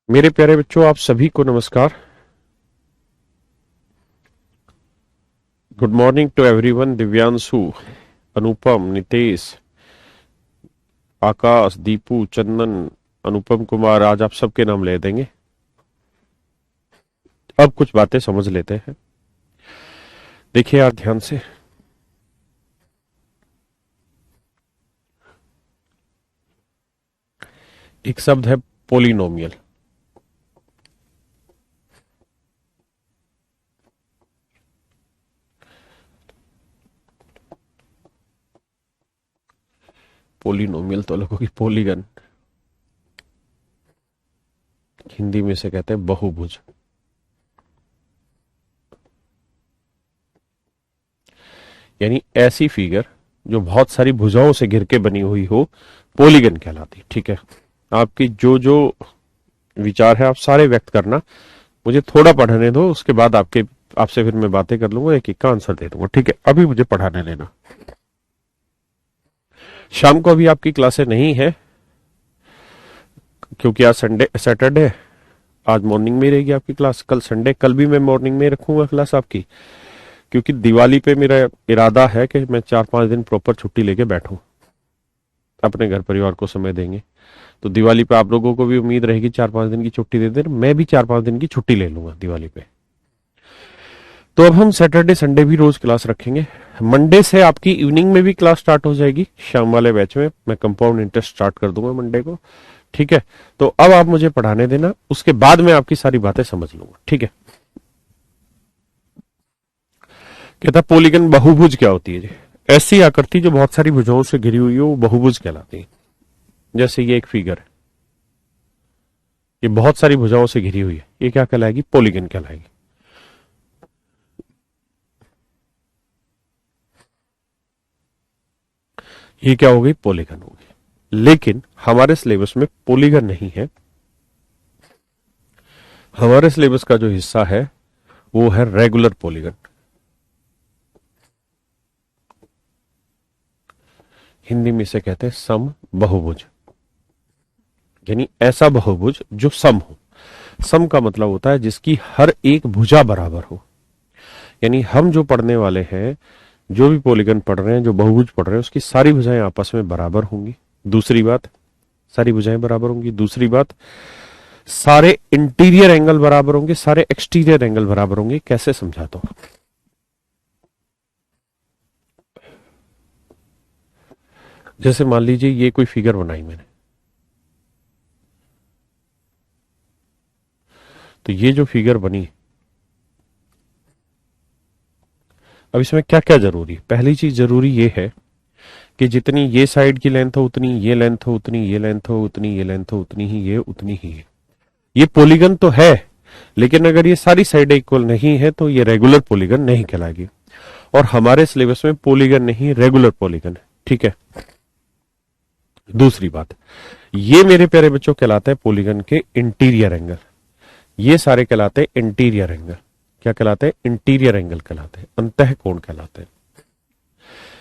मेरे प्यारे बच्चों, आप सभी को नमस्कार। Good morning to everyone. Divyanshu, Anupam, Nitesh, Akash, Deepu, Chandan, Anupam Kumar, आज आप सबके नाम ले देंगे। अब कुछ बातें समझ लेते हैं। देखिए यार ध्यान से। एक शब्द है पोलिनोमियल। पोलिनोमियल तो लोगों की पोलीगन, हिंदी में से कहते हैं बहुभुज। यानी ऐसी फिगर जो बहुत सारी भुजाओं से घिर के बनी हुई हो, पोलीगन कहलाती। ठीक है, आपकी जो जो विचार है आप सारे व्यक्त करना। मुझे थोड़ा पढ़ने दो, उसके बाद आपसे फिर मैं बातें कर लूंगा, एक एक का आंसर दे दूंगा। ठीक है, अभी मुझे पढ़ाने लेना। शाम को अभी आपकी क्लासें नहीं है, क्योंकि आज संडे सैटरडे है। आज मॉर्निंग में रहेगी आपकी क्लास, कल संडे, कल भी मैं मॉर्निंग में रखूंगा क्लास आपकी। क्योंकि दिवाली पे मेरा इरादा है कि मैं 4-5 दिन प्रॉपर छुट्टी लेके बैठूं, अपने घर परिवार को समय देंगे। तो दिवाली पे आप लोगों को भी उम्मीद रहेगी 4-5 दिन की छुट्टी दे दें, मैं भी 4-5 दिन की छुट्टी ले लूंगा दिवाली पे। तो अब हम सैटरडे संडे भी रोज क्लास रखेंगे। मंडे से आपकी इवनिंग में भी क्लास स्टार्ट हो जाएगी, शाम वाले बैच में मैं कंपाउंड इंटरेस्ट स्टार्ट कर दूंगा मंडे को। ठीक है, तो अब आप मुझे पढ़ाने देना, उसके बाद मैं आपकी सारी बातें समझ लूंगा। ठीक है। कहता पॉलीगन बहुभुज क्या होती है जी? ऐसी आकृति जो बहुत सारी भुजाओं से घिरी हुई हो वो बहुभुज कहलाती है। जैसे ये एक फिगर है, ये बहुत सारी भुजाओं से घिरी हुई है, ये क्या कहलाएगी? पॉलीगन कहलाएगी। ये क्या हो गई? पॉलीगन हो गई। लेकिन हमारे सिलेबस में पॉलीगन नहीं है। हमारे सिलेबस का जो हिस्सा है वो है रेगुलर पॉलीगन। हिंदी में इसे कहते हैं सम बहुभुज। यानी ऐसा बहुभुज जो सम हो। सम का मतलब होता है जिसकी हर एक भुजा बराबर हो। यानी हम जो पढ़ने वाले हैं, जो भी पॉलीगन पढ़ रहे हैं, जो बहुभुज पढ़ रहे हैं, उसकी सारी भुजाएं आपस में बराबर होंगी। दूसरी बात, सारी भुजाएं बराबर होंगी। दूसरी बात, सारे इंटीरियर एंगल बराबर होंगे, सारे एक्सटीरियर एंगल बराबर होंगे। कैसे समझाता हूं? जैसे मान लीजिए ये कोई फिगर बनाई मैंने, तो ये जो फिगर बनी, अब इसमें क्या क्या जरूरी है? पहली चीज जरूरी ये है कि जितनी ये साइड की लेंथ हो उतनी ये लेंथ हो, उतनी ये लेंथ हो, उतनी ये लेंथ हो, उतनी ही ये, उतनी ही ये। ये पॉलीगन तो है, लेकिन अगर ये सारी साइड इक्वल नहीं है तो ये रेगुलर पॉलीगन नहीं कहलाएगी। और हमारे सिलेबस में पॉलीगन नहीं, रेगुलर पॉलीगन है। ठीक है। दूसरी बात, ये मेरे प्यारे बच्चों कहलाते हैं पॉलीगन के इंटीरियर एंगल। ये सारे कहलाते हैं इंटीरियर एंगल। क्या कहलाते हैं? इंटीरियर एंगल कहलाते हैं, अंतः कोण कहलाते हैं।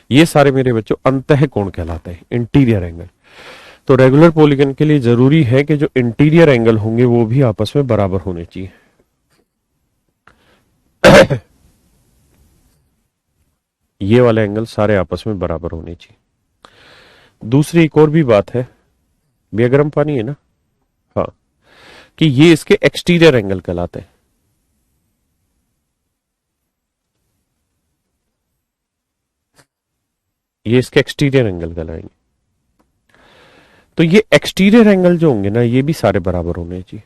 ये सारे मेरे बच्चों अंतः कोण कहलाते हैं, इंटीरियर एंगल। तो रेगुलर पॉलीगन के लिए जरूरी है कि जो इंटीरियर एंगल होंगे वो भी आपस में बराबर होने चाहिए। ये वाले एंगल सारे आपस में बराबर होने चाहिए। दूसरी एक और भी बात है, भैया गर्म पानी है ना? हाँ, कि ये इसके एक्सटीरियर एंगल कहलाते हैं। ये इसके एक्सटीरियर एंगल कहलाएंगे। तो ये एक्सटीरियर एंगल जो होंगे ना, ये भी सारे बराबर होने चाहिए।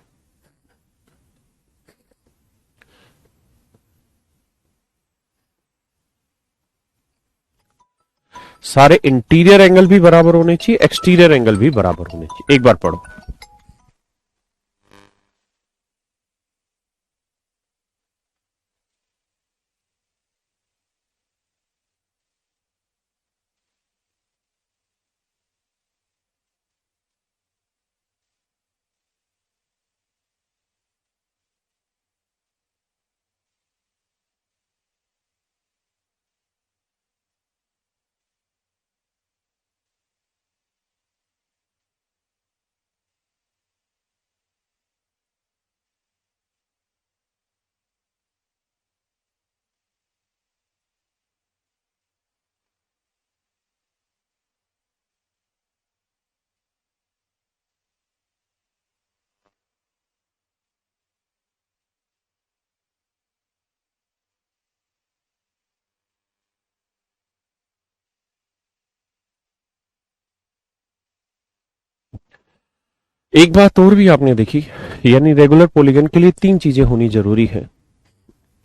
सारे इंटीरियर एंगल भी बराबर होने चाहिए, एक्सटीरियर एंगल भी बराबर होने चाहिए। एक बार पढ़ो। एक बात और भी आपने देखी, यानी रेगुलर पॉलीगन के लिए तीन चीजें होनी जरूरी है।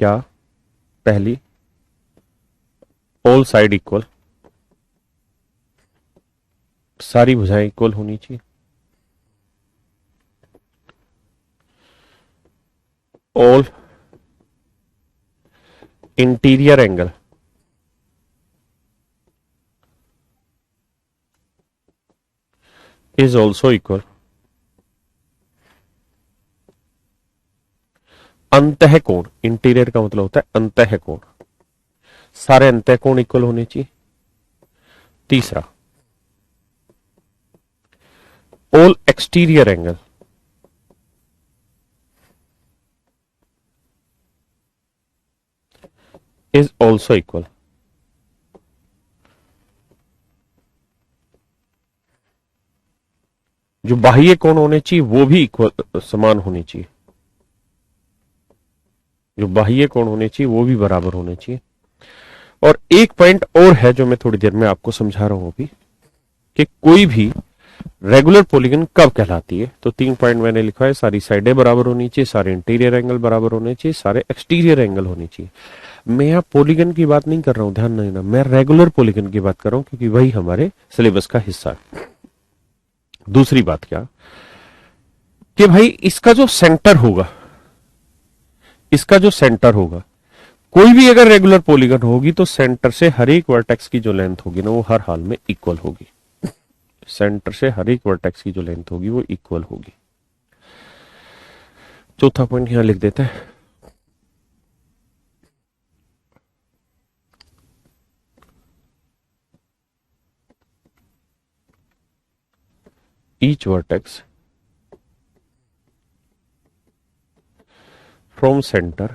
क्या? पहली, ऑल साइड इक्वल, सारी भुजाएं इक्वल होनी चाहिए। All interior angle is also equal. अंतः कोण, इंटीरियर का मतलब होता है अंतः कोण, सारे अंतः कोण इक्वल होने चाहिए। तीसरा, all exterior angle is also equal. जो बाह्य कोण होने चाहिए वो भी इक्वल, समान होने चाहिए। जो बाह्य कोण होने चाहिए वो भी बराबर होने चाहिए। और एक पॉइंट और है जो मैं थोड़ी देर में आपको समझा रहा हूं अभी, कि कोई भी रेगुलर पॉलीगन कब कहलाती है। तो 3 पॉइंट मैंने लिखा है, सारी साइडें बराबर होनी चाहिए, सारे इंटीरियर एंगल बराबर होने चाहिए, सारे एक्सटीरियर एंगल होने चाहिए। मैं यहाँ पॉलीगन की बात नहीं कर रहा हूं, ध्यान नहीं देना, मैं रेगुलर पॉलीगन की बात कर रहा हूं, क्योंकि वही हमारे सिलेबस का हिस्सा है। दूसरी बात क्या, कि भाई इसका जो सेंटर होगा, इसका जो सेंटर होगा, कोई भी अगर रेगुलर पॉलीगन होगी तो सेंटर से हर एक वर्टेक्स की जो लेंथ होगी ना वो हर हाल में इक्वल होगी। सेंटर से हर एक वर्टेक्स की जो लेंथ होगी वो इक्वल होगी। चौथा पॉइंट यहां लिख देते हैं, each vertex from center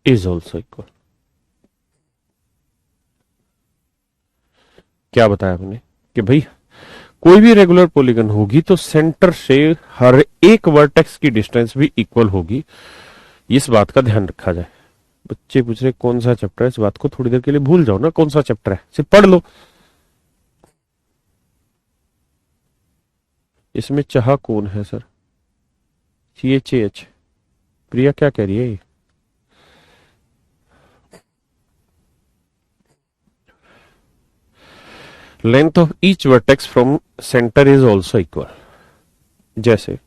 is also equal। क्या बताया हमने कि भाई कोई भी रेगुलर पॉलीगन होगी तो सेंटर से हर एक वर्टेक्स की डिस्टेंस भी इक्वल होगी। इस बात का ध्यान रखा जाए। बच्चे पूछ रहे कौन सा चैप्टर है, इस बात को थोड़ी देर के लिए भूल जाओ ना, कौन सा चैप्टर है सिर्फ पढ़ लो। इसमें चाह कौन है सर? CHAH। प्रिया क्या कह रही है? Length of each vertex from centre is also equal. जैसे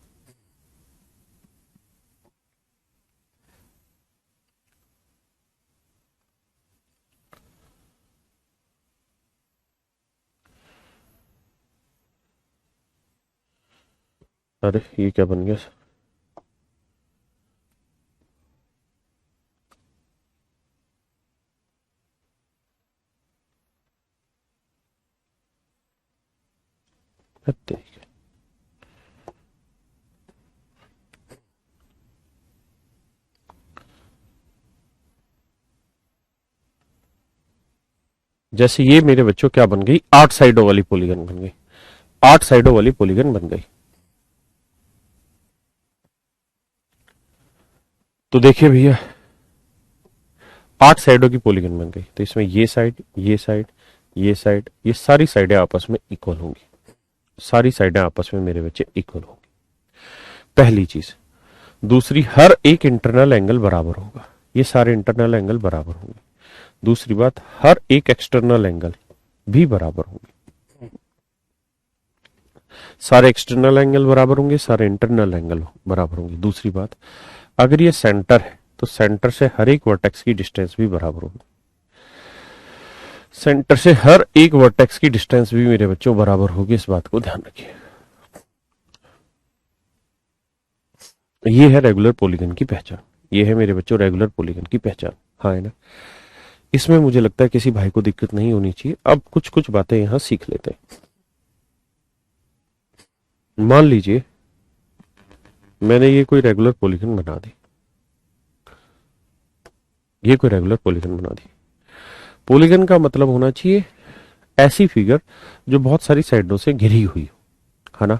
अरे ये क्या बन गया? ठीक है, जैसे ये मेरे बच्चों क्या बन गई, 8 साइडों वाली पॉलीगन बन गई। 8 साइडों वाली पॉलीगन बन गई। तो देखिए भैया, 8 साइडों की पॉलीगन बन गई, तो इसमें ये साइड, ये साइड, ये साइड, ये सारी साइडें आपस में इक्वल होंगी। सारी साइडें आपस में मेरे बच्चे इक्वल होंगी, पहली चीज। दूसरी, हर एक इंटरनल एंगल बराबर होगा, ये सारे इंटरनल एंगल बराबर होंगे। दूसरी बात, हर एक एक्सटर्नल एंगल भी बराबर होंगे। सारे एक्सटर्नल एंगल बराबर होंगे, सारे इंटरनल एंगल बराबर होंगे। दूसरी बात, अगर ये सेंटर है तो सेंटर से हर एक वर्टेक्स की डिस्टेंस भी बराबर होगी। सेंटर से हर एक वर्टेक्स की डिस्टेंस भी मेरे बच्चों बराबर होगी, इस बात को ध्यान रखिए। ये है रेगुलर पॉलीगन की पहचान। ये है मेरे बच्चों रेगुलर पॉलीगन की पहचान। हाँ है ना? इसमें मुझे लगता है किसी भाई को दिक्कत नहीं होनी चाहिए। अब कुछ कुछ बातें यहां सीख लेते हैं। मान लीजिए मैंने ये कोई रेगुलर पॉलीगन बना दी, ये कोई रेगुलर पॉलीगन बना दी। पॉलीगन का मतलब होना चाहिए ऐसी फिगर जो बहुत सारी साइडों से घिरी हुई हो, है ना?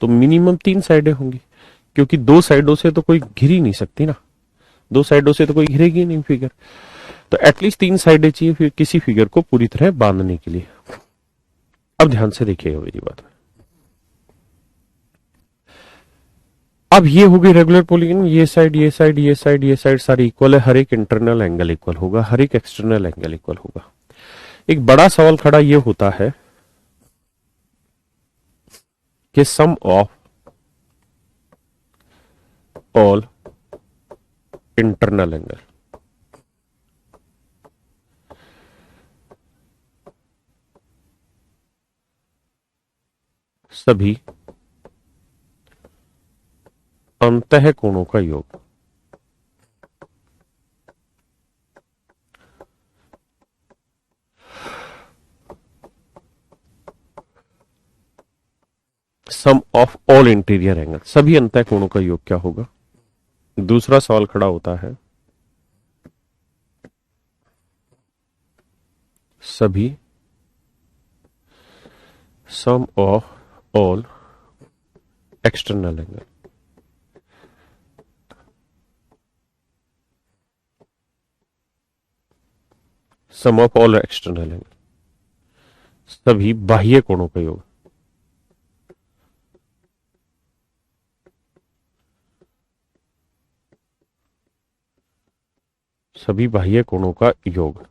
तो मिनिमम 3 साइडें होंगी, क्योंकि 2 साइडों से तो कोई घिर ही नहीं सकती ना, 2 साइडों से तो कोई घिरेगी नहीं फिगर। तो एटलीस्ट 3 साइडें चाहिए फिर किसी फिगर को पूरी तरह बांधने के लिए। अब ध्यान से देखिएगा मेरी बात। अब ये होगी रेगुलर पॉलीगन, ये साइड ये साइड ये साइड ये साइड सारी इक्वल है, हर एक इंटरनल एंगल इक्वल होगा, हर एक एक्सटर्नल एंगल इक्वल होगा। एक बड़ा सवाल खड़ा ये होता है कि सम ऑफ ऑल इंटरनल एंगल सभी अंतः कोणों का योग सम ऑफ ऑल इंटीरियर एंगल, सभी अंतः कोणों का योग क्या होगा। दूसरा सवाल खड़ा होता है सभी sum of all external angle sum of all external angle, सभी बाह्य कोणों का योग सभी बाह्य कोणों का योग।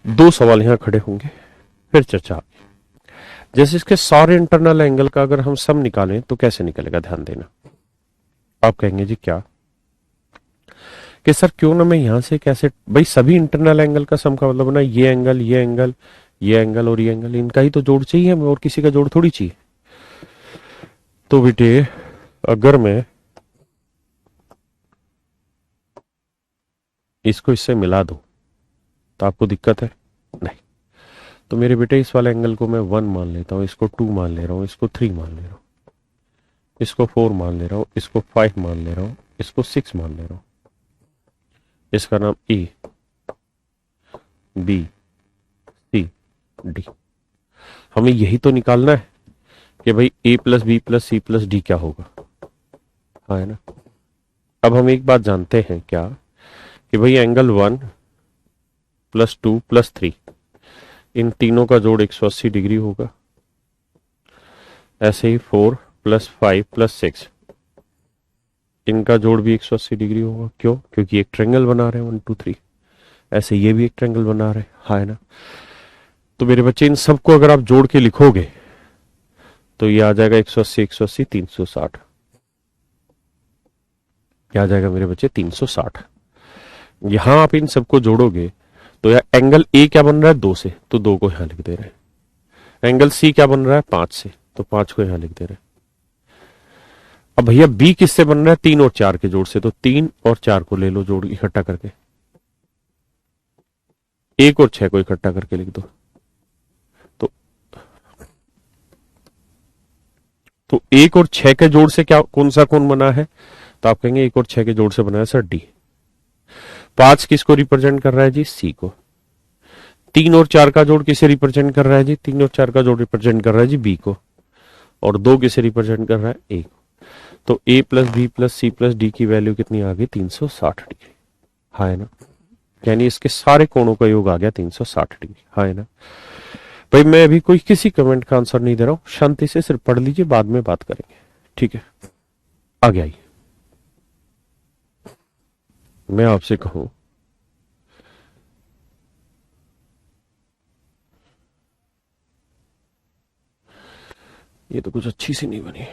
दो सवाल यहां खड़े होंगे, फिर चर्चा। जैसे इसके सारे इंटरनल एंगल का अगर हम सम निकालें तो कैसे निकलेगा, ध्यान देना। आप कहेंगे जी क्या कि सर क्यों ना मैं यहां से कैसे, भाई सभी इंटरनल एंगल का सम का मतलब ना ये एंगल ये एंगल ये एंगल और ये एंगल, इनका ही तो जोड़ चाहिए हमें, और किसी का जोड़ थोड़ी चाहिए। तो बेटे अगर मैं इसको इससे मिला दूं तो आपको दिक्कत है नहीं। तो मेरे बेटे इस वाले एंगल को मैं 1 मान लेता हूं, इसको 2 मान ले रहा हूं, इसको 3 मान ले रहा हूं, इसको 4 मान ले रहा हूं, इसको 5 मान ले रहा हूं, इसको 6 मान ले रहा हूं। इसका नाम ए बी सी डी। हमें यही तो निकालना है कि भाई A plus B plus C plus D क्या होगा, हाँ है ना। अब हम एक बात जानते हैं क्या कि भाई एंगल 1 प्लस 2 प्लस 3 इन तीनों का जोड़ 180 डिग्री होगा। ऐसे ही 4 प्लस 5 प्लस 6 इनका जोड़ भी 180 डिग्री होगा। क्यों? क्योंकि एक ट्रायंगल बना रहे हैं 1 2 3। ऐसे ये भी एक ट्रायंगल बना रहे हैं, हाँ है ना। तो मेरे बच्चे इन सबको अगर आप जोड़ के लिखोगे तो ये आ जाएगा 180 180 360। क्या आ जाएगा मेरे बच्चे 360। यहां आप इन सबको जोड़ोगे तो यार एंगल ए क्या बन रहा है 2 से, तो 2 को यहां लिख दे रहे हैं। एंगल सी क्या बन रहा है 5 से, तो 5 को यहां लिख दे रहे हैं। अब भैया बी किससे बन रहा है 3 और 4 के जोड़ से, तो 3 और 4 को ले लो जोड़ इकट्ठा करके, 1 और 6 को इकट्ठा करके लिख दो। तो 1 और 6 के जोड़ से क्या कौन सा कोण बना है, तो आप कहेंगे 1 और 6 के जोड़ से बना है सर डी। 5 किसको रिप्रेजेंट कर रहा है जी, सी को। 3 और 4 का जोड़ किसे रिप्रेजेंट कर रहा है जी, 3 और 4 का जोड़ रिप्रेजेंट कर रहा है जी बी को। और 2 किसे रिप्रेजेंट कर रहा है, ए को। तो A plus B plus C plus D की वैल्यू कितनी आ गई 360 डिग्री, हाँ है ना। यानी इसके सारे कोणों का योग आ गया 360 डिग्री, हाँ है ना। भाई मैं अभी कोई किसी कमेंट का आंसर नहीं दे रहा हूं, शांति से सिर्फ पढ़ लीजिए, बाद में बात करेंगे, ठीक है। आगे आइए, मैं आपसे कहूं ये तो कुछ अच्छी सी नहीं बनी।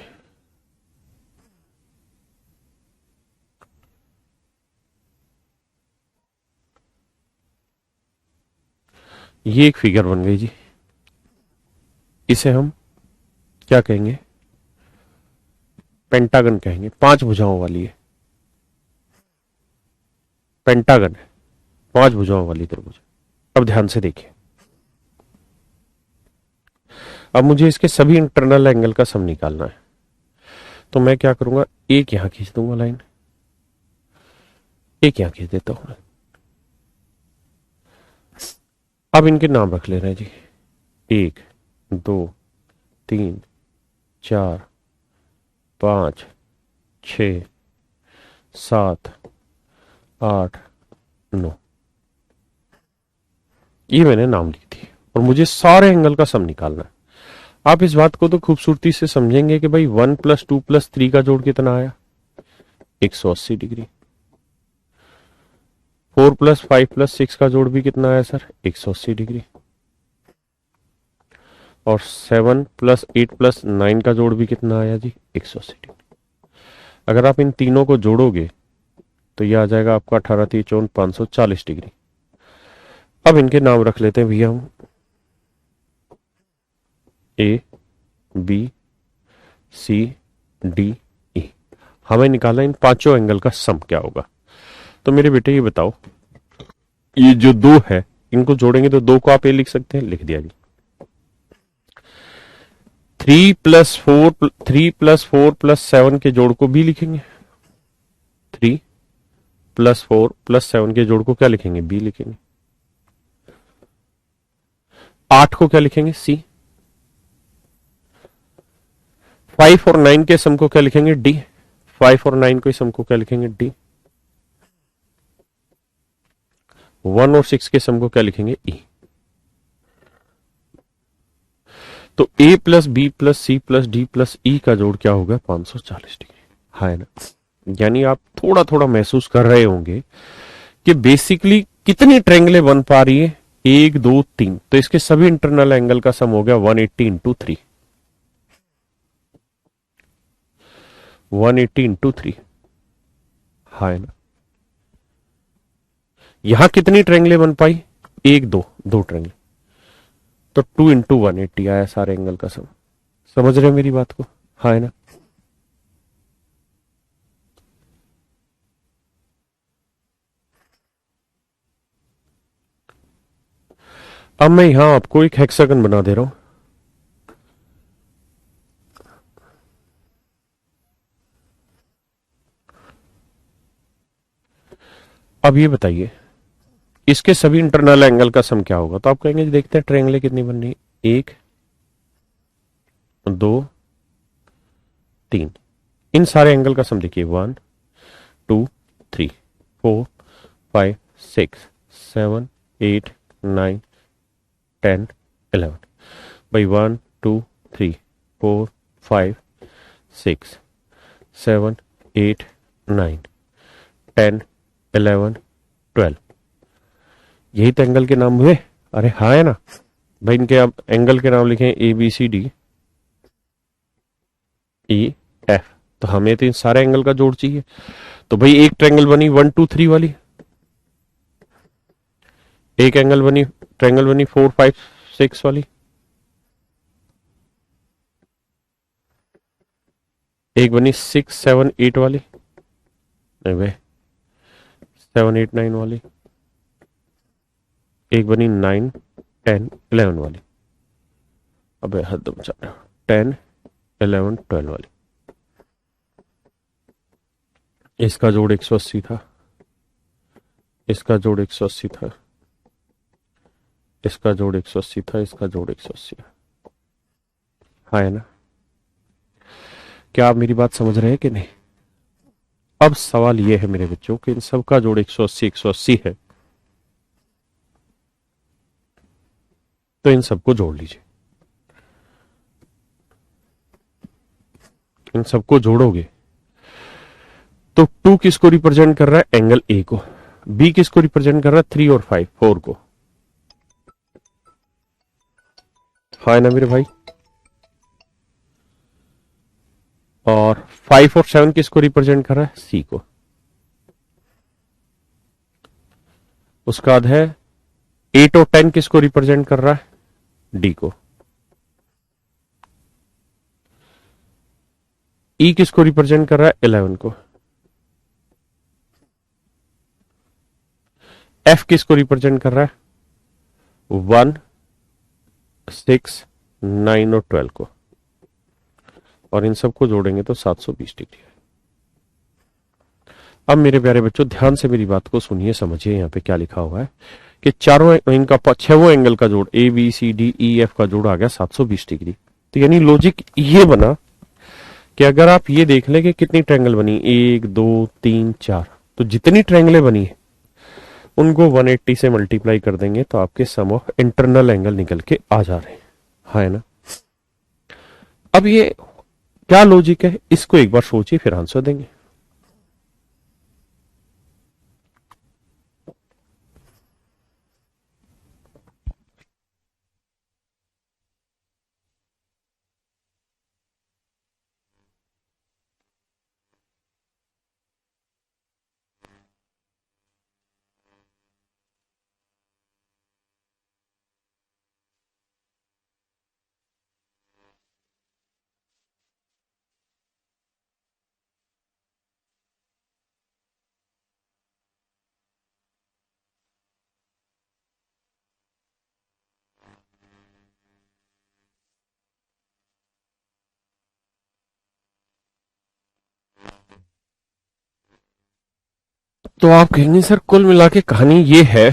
ये एक फिगर बन गई जी, इसे हम क्या कहेंगे, पेंटागन कहेंगे। 5 भुजाओं वाली है, पेंटागन है, 5 भुजाओं वाली त्रिभुज। अब ध्यान से देखिए, अब मुझे इसके सभी इंटरनल एंगल का सम निकालना है। तो मैं क्या करूंगा, एक यहां खींच दूंगा लाइन, एक यहां खींच देता हूं। अब इनके नाम रख ले रहे हैं जी, 1 2 3 4 5 6 7, 8, 9, ये मैंने नाम लिख दी और मुझे सारे एंगल का सम निकालना है। आप इस बात को तो खूबसूरती से समझेंगे कि भाई 1 + 2 + 3 का जोड़ कितना आया, 180 डिग्री। 4 + 5 + 6 का जोड़ भी कितना आया सर, 180 डिग्री। और 7 + 8 + 9 का जोड़ भी कितना आया जी, 180 डिग्री। अगर आप इन तीनों को जोड़ोगे तो यह आ जाएगा आपका 18 × 3 = 540 डिग्री। अब इनके नाम रख लेते हैं भैया हम, ए, बी, सी, डी, ई। हमें निकालना इन पांचों एंगल का सम क्या होगा। तो मेरे बेटे ये बताओ, ये जो दो है इनको जोड़ेंगे तो 2 को आप ए लिख सकते हैं, लिख दिया जी। 3 + 4 + 7 के जोड़ को बी लिखेंगे। 3 + 4 + 7 के जोड़ को क्या लिखेंगे, बी लिखेंगे। 8 को क्या लिखेंगे, सी। 5 और 9 के सम को क्या लिखेंगे, डी। 5 और 9 के सम को क्या लिखेंगे, डी। 1 और 6 के सम को क्या लिखेंगे, ई। तो a + b + c + d + e का जोड़ क्या होगा, 540 डिग्री, है ना। यानी आप थोड़ा थोड़ा महसूस कर रहे होंगे कि बेसिकली कितनी ट्रायंगलें बन पा रही है, 1, 2, 3। तो इसके सभी इंटरनल एंगल का सम हो गया 180 × 3, 180 × 3, है ना। यहां कितनी ट्रायंगलें बन पाई, 1, 2, 2 ट्रायंगल। तो 2 × 180 आया सारे एंगल का सम। समझ रहे हो मेरी बात को, है ना। अब मैं यहां आपको एक हेक्सागन बना दे रहा हूं। अब ये बताइए इसके सभी इंटरनल एंगल का सम क्या होगा। तो आप कहेंगे देखते हैं ट्रायंगलें कितनी बन रही, 1, 2, 3। इन सारे एंगल का सम देखिए, 1, 2, 3, 4, 5, 6, 7, 8, 9, 10, 11। भाई 1, 2, 3, 4, 5, 6, 7, 8, 9, 10, 11, 12। यही तो एंगल के नाम हुए। अरे हाँ है ना भाई। इनके आप एंगल के नाम लिखें, ए, बी, सी, डी, ई, एफ। तो हमें तो इन सारे एंगल का जोड़ चाहिए। तो भाई एक ट्रायंगल बनी 1, 2, 3 वाली, एक ट्रायंगल बनी 4, 5, 6 वाली, एक बनी 6, 7, 8 वाली, नहीं भाई 7, 8, 9 वाली, एक बनी 9, 10, 11 वाली। अबे हद मचा रहा, 10, 11, 12 वाली। इसका जोड़ 180 था, इसका जोड़ 180 था, इसका जोड़ 180 था, इसका जोड़ 180 है ना। क्या आप मेरी बात समझ रहे हैं कि नहीं। अब सवाल यह है मेरे बच्चों कि इन सब का जोड़ 180 180 है, तो इन सबको जोड़ लीजिए। इन सबको जोड़ोगे तो 2 किसको रिप्रेजेंट कर रहा है, एंगल ए को। बी किसको रिप्रेजेंट कर रहा है, 3 और 5, 4 को। है ना मेरे भाई। और 5 और 7 किसको रिप्रेजेंट कर रहा है, सी को। उसका बाद है 8 और 10 किसको रिप्रेजेंट कर रहा है, डी को। ई किसको रिप्रेजेंट कर रहा है, 11 को। एफ किसको रिप्रेजेंट कर रहा है, 1, 6, 9 और 12 को। और इन सबको जोड़ेंगे तो 720 डिग्री है। अब मेरे प्यारे बच्चों ध्यान से मेरी बात को सुनिए, समझिए यहां पे क्या लिखा हुआ है कि चारों इनका छवों एंगल का जोड़ ए, बी, सी, डी, ई, एफ का जोड़ आ गया 720 डिग्री। तो यानी लॉजिक ये बना कि अगर आप ये देख लें कि कितनी ट्रायंगल बनी, 1 2 3 4, तो जितनी ट्रायंगलें बनी है उनको 180 से मल्टीप्लाई कर देंगे तो आपके सम ऑफ इंटरनल एंगल निकल के आ जा रहे हैं, है ना। अब ये क्या लॉजिक है, इसको एक बार सोचिए फिर आंसर देंगे। तो आप कहेंगे सर कुल मिला के कहानी ये है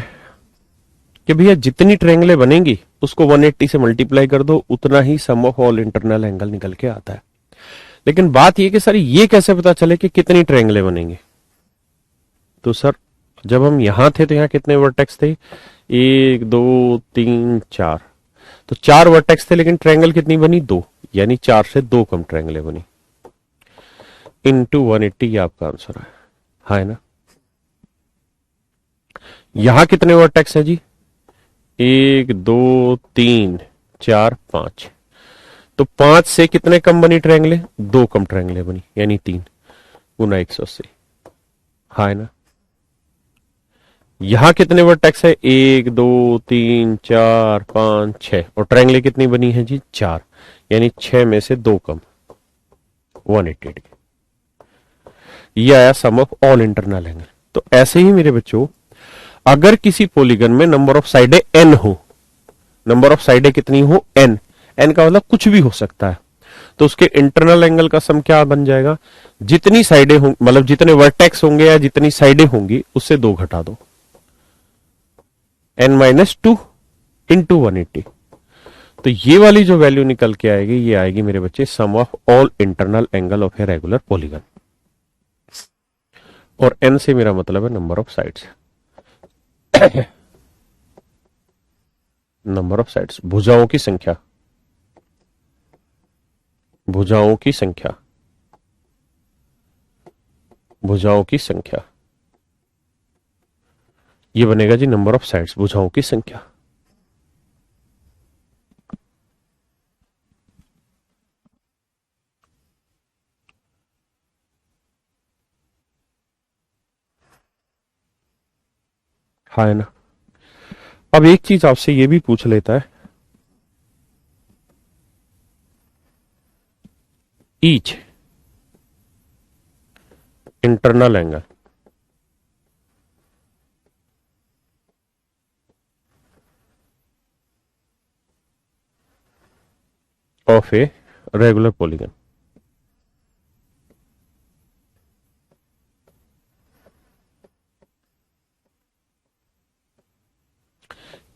कि भैया जितनी ट्रायंगलें बनेंगी उसको 180 से मल्टीप्लाई कर दो, उतना ही सम ऑफ ऑल इंटरनल एंगल निकल के आता है। लेकिन बात ये कि सर ये कैसे पता चले कि कितनी ट्रायंगलें बनेंगी। तो सर जब हम यहां थे तो यहां कितने वर्टेक्स थे, 1 2 3 4, तो 4 वर्टेक्स थे, लेकिन ट्रायंगल कितनी बनी, 2, यानी 4 से 2 कम ट्रायंगलें बनी। इंटू 180 ये आपका आंसर है ना। यहां कितने वर्टेक्स है जी, 1 2 3 4 5, तो 5 से कितने कम बनी ट्रायंगलें, 2 कम ट्रायंगलें बनी, यानी 3 गुना 180, है ना। यहां कितने वर्टेक्स है, 1 2 3 4 5 6, और ट्रायंगलें कितनी बनी है जी, 4, यानी 6 में से 2 कम, 180 डिग्री। ये आया सम ऑफ ऑल इंटरनल एंगल। तो ऐसे ही मेरे बच्चों अगर किसी पॉलीगन में नंबर ऑफ साइडें n हो, नंबर ऑफ साइडें कितनी हो, n, n का मतलब कुछ भी हो सकता है, तो उसके इंटरनल एंगल का सम क्या बन जाएगा, जितनी साइडें होंगी, मतलब जितने वर्टेक्स होंगे या जितनी साइडें होंगी उससे 2 घटा दो, n-2 इंटू 180। तो ये वाली जो वैल्यू निकल के आएगी ये आएगी मेरे बच्चे sum of all internal angle of a regular polygon, और n से मेरा मतलब है number of sides. Number of sides, भुजाओं की संख्या, भुजाओं की संख्या, भुजाओं की संख्या, ये बनेगा जी नंबर ऑफ साइड्स, भुजाओं की संख्या। है ना। अब एक चीज आपसे ये भी पूछ लेता है, each internal angle of a regular polygon,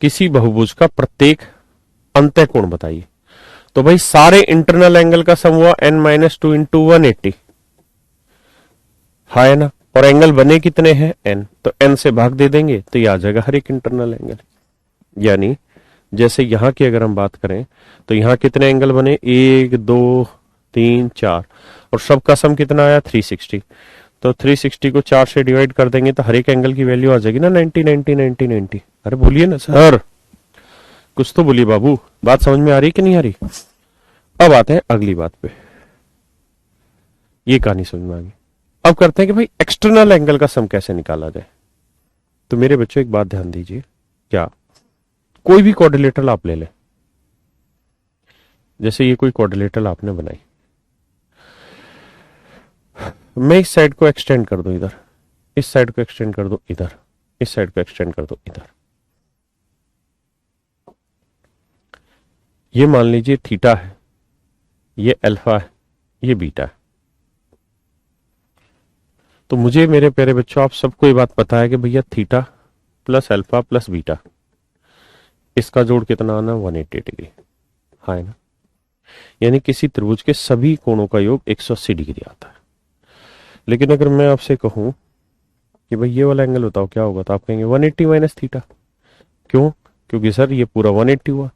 किसी बहुभुज का प्रत्येक अंतः कोण बताइए। तो भाई सारे इंटरनल एंगल का सम हुआ n-2 इंटू 180, है ना, और एंगल बने कितने हैं, n, तो n से भाग दे देंगे तो ये आ जाएगा हर एक इंटरनल एंगल। यानी जैसे यहां की अगर हम बात करें तो यहां कितने एंगल बने, 1 2 3 4, और सबका सम कितना आया, 360, तो 360 को 4 से डिवाइड कर देंगे तो हर एक एंगल की वैल्यू आ जाएगी ना 90 90 90 90। अरे बोलिए ना सर, कुछ तो बोलिए बाबू, बात समझ में आ रही कि नहीं आ रही। अब आते हैं अगली बात पे, ये कहानी समझ में आ गई। अब करते हैं कि भाई एक्सटर्नल एंगल का सम कैसे निकाला जाए। तो मेरे बच्चों एक बात ध्यान दीजिए, क्या कोई भी क्वाड्रिलेटरल आप ले लें, जैसे ये कोई क्वाड्रिलेटरल आपने बनाई, मैं इस साइड को एक्सटेंड कर दूं इधर, इस साइड को एक्सटेंड कर दूं इधर, इस साइड को एक्सटेंड कर दूं इधर, ये मान लीजिए थीटा है, ये अल्फा है, ये बीटा है। तो मुझे मेरे प्यारे बच्चों आप सबको ये बात पता है कि भैया theta plus alpha plus beta, इसका जोड़ कितना आना, 180 डिग्री, है ना। यानी किसी त्रिभुज के सभी कोणों का योग 180 डिग्री आता है। लेकिन अगर मैं आपसे कहूं कि भाई ये वाला एंगल बताओ क्या होगा, तो आप कहेंगे 180 माइनस थीटा। क्यों? क्योंकि सर ये पूरा 180 हुआ,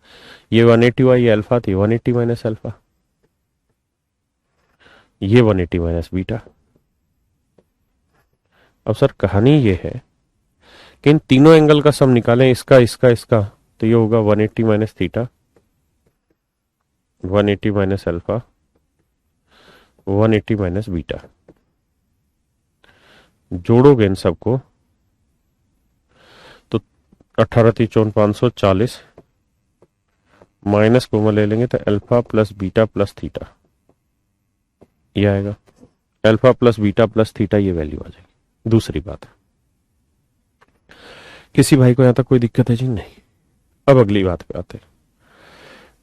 ये 180 हुआ, ये अल्फा थी, 180 माइनस अल्फा, ये 180 माइनस बीटा। अब सर कहानी ये है कि इन तीनों एंगल का सम निकालें, इसका इसका इसका, तो ये होगा 180 minus theta, 180 minus alpha, 180 minus beta. जोड़ोगे इन सबको तो 18 × 3 = 540, माइनस कॉमन ले लेंगे तो alpha plus beta plus theta ये आएगा। Alpha plus beta plus theta ये वैल्यू आ जाएगी। दूसरी बात, किसी भाई को यहां तक कोई दिक्कत है जी? नहीं। अब अगली बात पे आते हैं।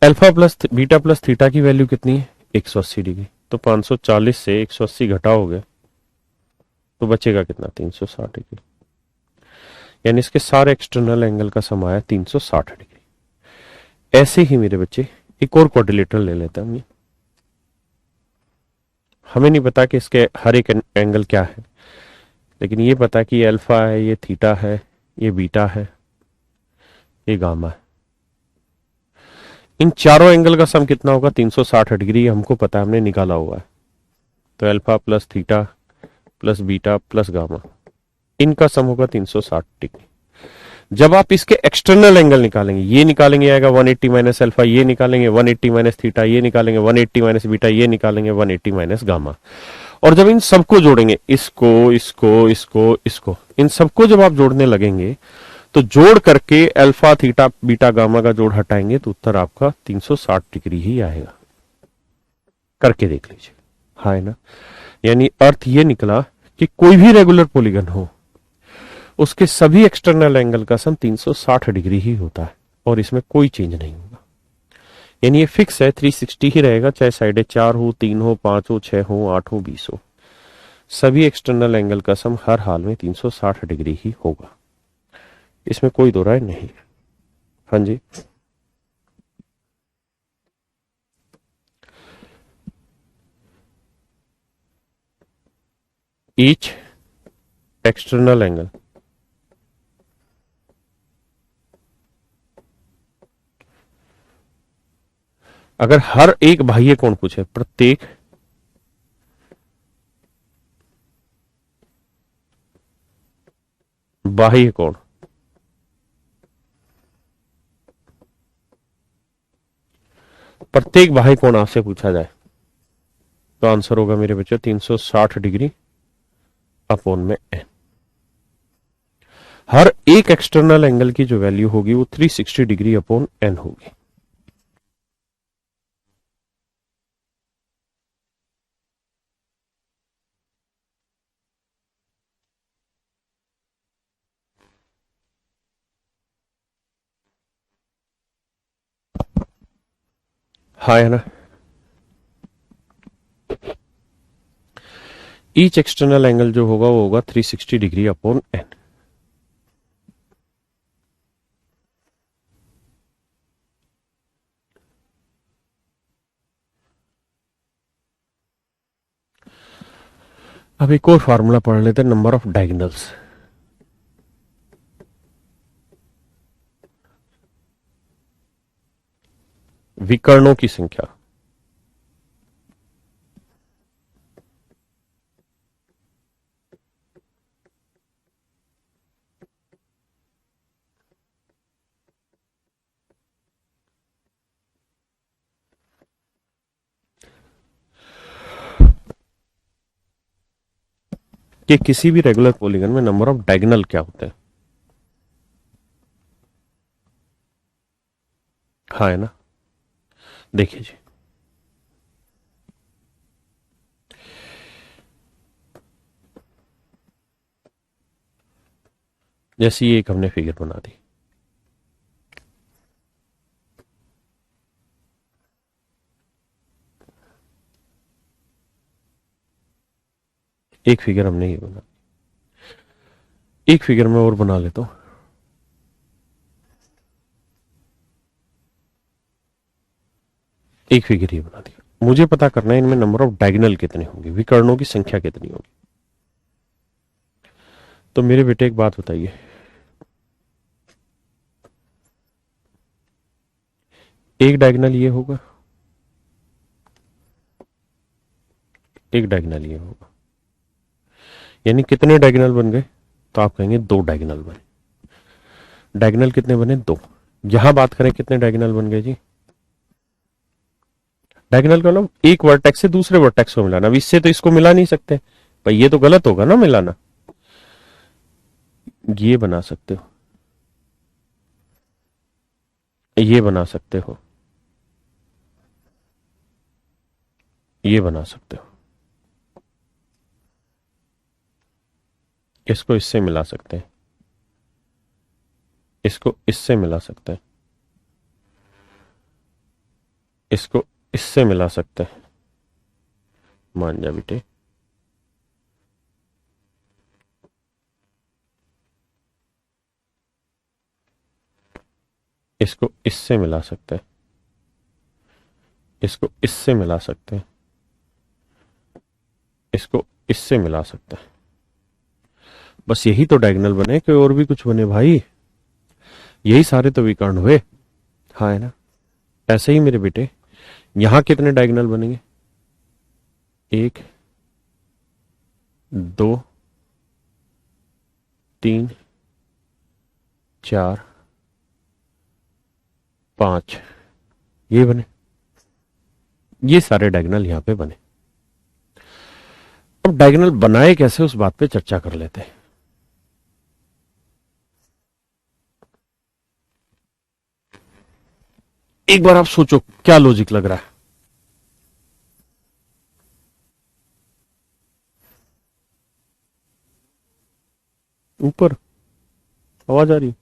Alpha plus beta plus theta की वैल्यू कितनी है? 180 डिग्री। तो 540 से 180 घटाओगे तो बचेगा कितना? 360 डिग्री। यानी इसके सारे एक्सटर्नल एंगल का सम आया 360 डिग्री। ऐसे ही मेरे बच्चे एक और क्वाड्रिलेटरल ले लेते हैं। हमें नहीं पता कि इसके हर एक एंगल क्या है, लेकिन ये पता कि ये अल्फा है, ये थीटा है, ये बीटा है, ये गामा है। इन चारों एंगल का सम कितना होगा? 360 डिग्री। हमको पता है, हमने निकाला हुआ है। तो alpha plus theta plus beta plus gamma, इनका सम होगा 360 डिग्री। जब आप इसके एक्सटर्नल एंगल निकालेंगे, ये निकालेंगे आएगा 180 माइनस अल्फा, ये निकालेंगे 180 माइनस थीटा, ये निकालेंगे 180 माइनस बीटा, ये निकालेंगे 180 माइनस गामा। और जब इन सबको जोड़ेंगे, इसको इसको इसको इसको, इन सबको जब आप जोड़ने लगेंगे तो जोड़ करके अल्फा थीटा बीटा गामा का जोड़ हटाएंगे तो उत्तर आपका 360 डिग्री ही आएगा। करके देख लीजिए। हाँ है ना? यानी अर्थ ये निकला कि कोई भी रेगुलर पॉलीगन हो, उसके सभी एक्सटर्नल एंगल का सम 360 डिग्री ही होता है और इसमें कोई चेंज नहीं होगा। यानी ये फिक्स है, 360 ही रहेगा, चाहे साइडें 4 हो, 3 हो, 5 हो, 6 हो, 8 हो, 20 हो। सभी एक्सटर्नल एंगल का सम हर हाल में 360 डिग्री ही होगा। इसमें कोई दो राय नहीं। हाँ जी। ईच एक्सटर्नल एंगल अगर हर एक बाह्य कोण पूछे, प्रत्येक बाह्य कोण प्रत्येक बाह्य कोण आपसे पूछा जाए तो आंसर होगा मेरे बच्चों 360 डिग्री अपॉन में n। हर एक एक्सटर्नल एंगल की जो वैल्यू होगी वो 360 डिग्री अपॉन n होगी। हाँ है ना? ईच एक्सटर्नल एंगल जो होगा वो होगा 360 डिग्री अपॉन n। अब एक और फार्मूला पढ़ लेते हैं, नंबर ऑफ डायगोनल्स। विकर्णों की संख्या। कि किसी भी रेगुलर पॉलीगन में नंबर ऑफ डायगोनल क्या होते हैं? हाँ है ना? देखिए जी, जैसे ये एक हमने फिगर बना दी, एक फिगर हमने ये बना, एक फिगर में और बना लेता हूं। एक फिगर ये बना दिया। मुझे पता करना है इनमें नंबर ऑफ डायगोनल कितने होंगे, विकर्णों की संख्या कितनी होगी। तो मेरे बेटे एक बात बताइए, एक डायगोनल ये होगा, एक डायगोनल ये होगा, यानी कितने डायगोनल बन गए? तो आप कहेंगे दो डायगोनल बने। डायगोनल कितने बने? दो। यहां बात करें कितने डायगोनल बन गए जी? डायगोनल का मतलब एक वर्टेक्स से दूसरे वर्टेक्स को मिलाना। अब इससे तो इसको मिला नहीं सकते भाई, ये तो गलत होगा ना मिलाना। ये बना सकते हो, ये बना सकते हो, ये बना सकते हो, इसको इससे मिला सकते हैं, इसको इससे मिला सकते हैं, इसको इससे मिला सकते हैं। मान जा बेटे, इसको इससे मिला सकते हैं, इसको इससे मिला सकते हैं, इसको इससे मिला सकते हैं। बस यही तो डायगोनल बने, कोई और भी कुछ बने भाई? यही सारे तो विकर्ण हुए। हाँ है ना? ऐसे ही मेरे बेटे यहां कितने डायगोनल बनेंगे? एक, दो, तीन, चार, पांच, ये बने। ये सारे डायगोनल यहां पे बने। अब डायगोनल बनाए कैसे उस बात पे चर्चा कर लेते हैं। एक बार आप सोचो क्या लॉजिक लग रहा है। ऊपर आवाज आ रही है?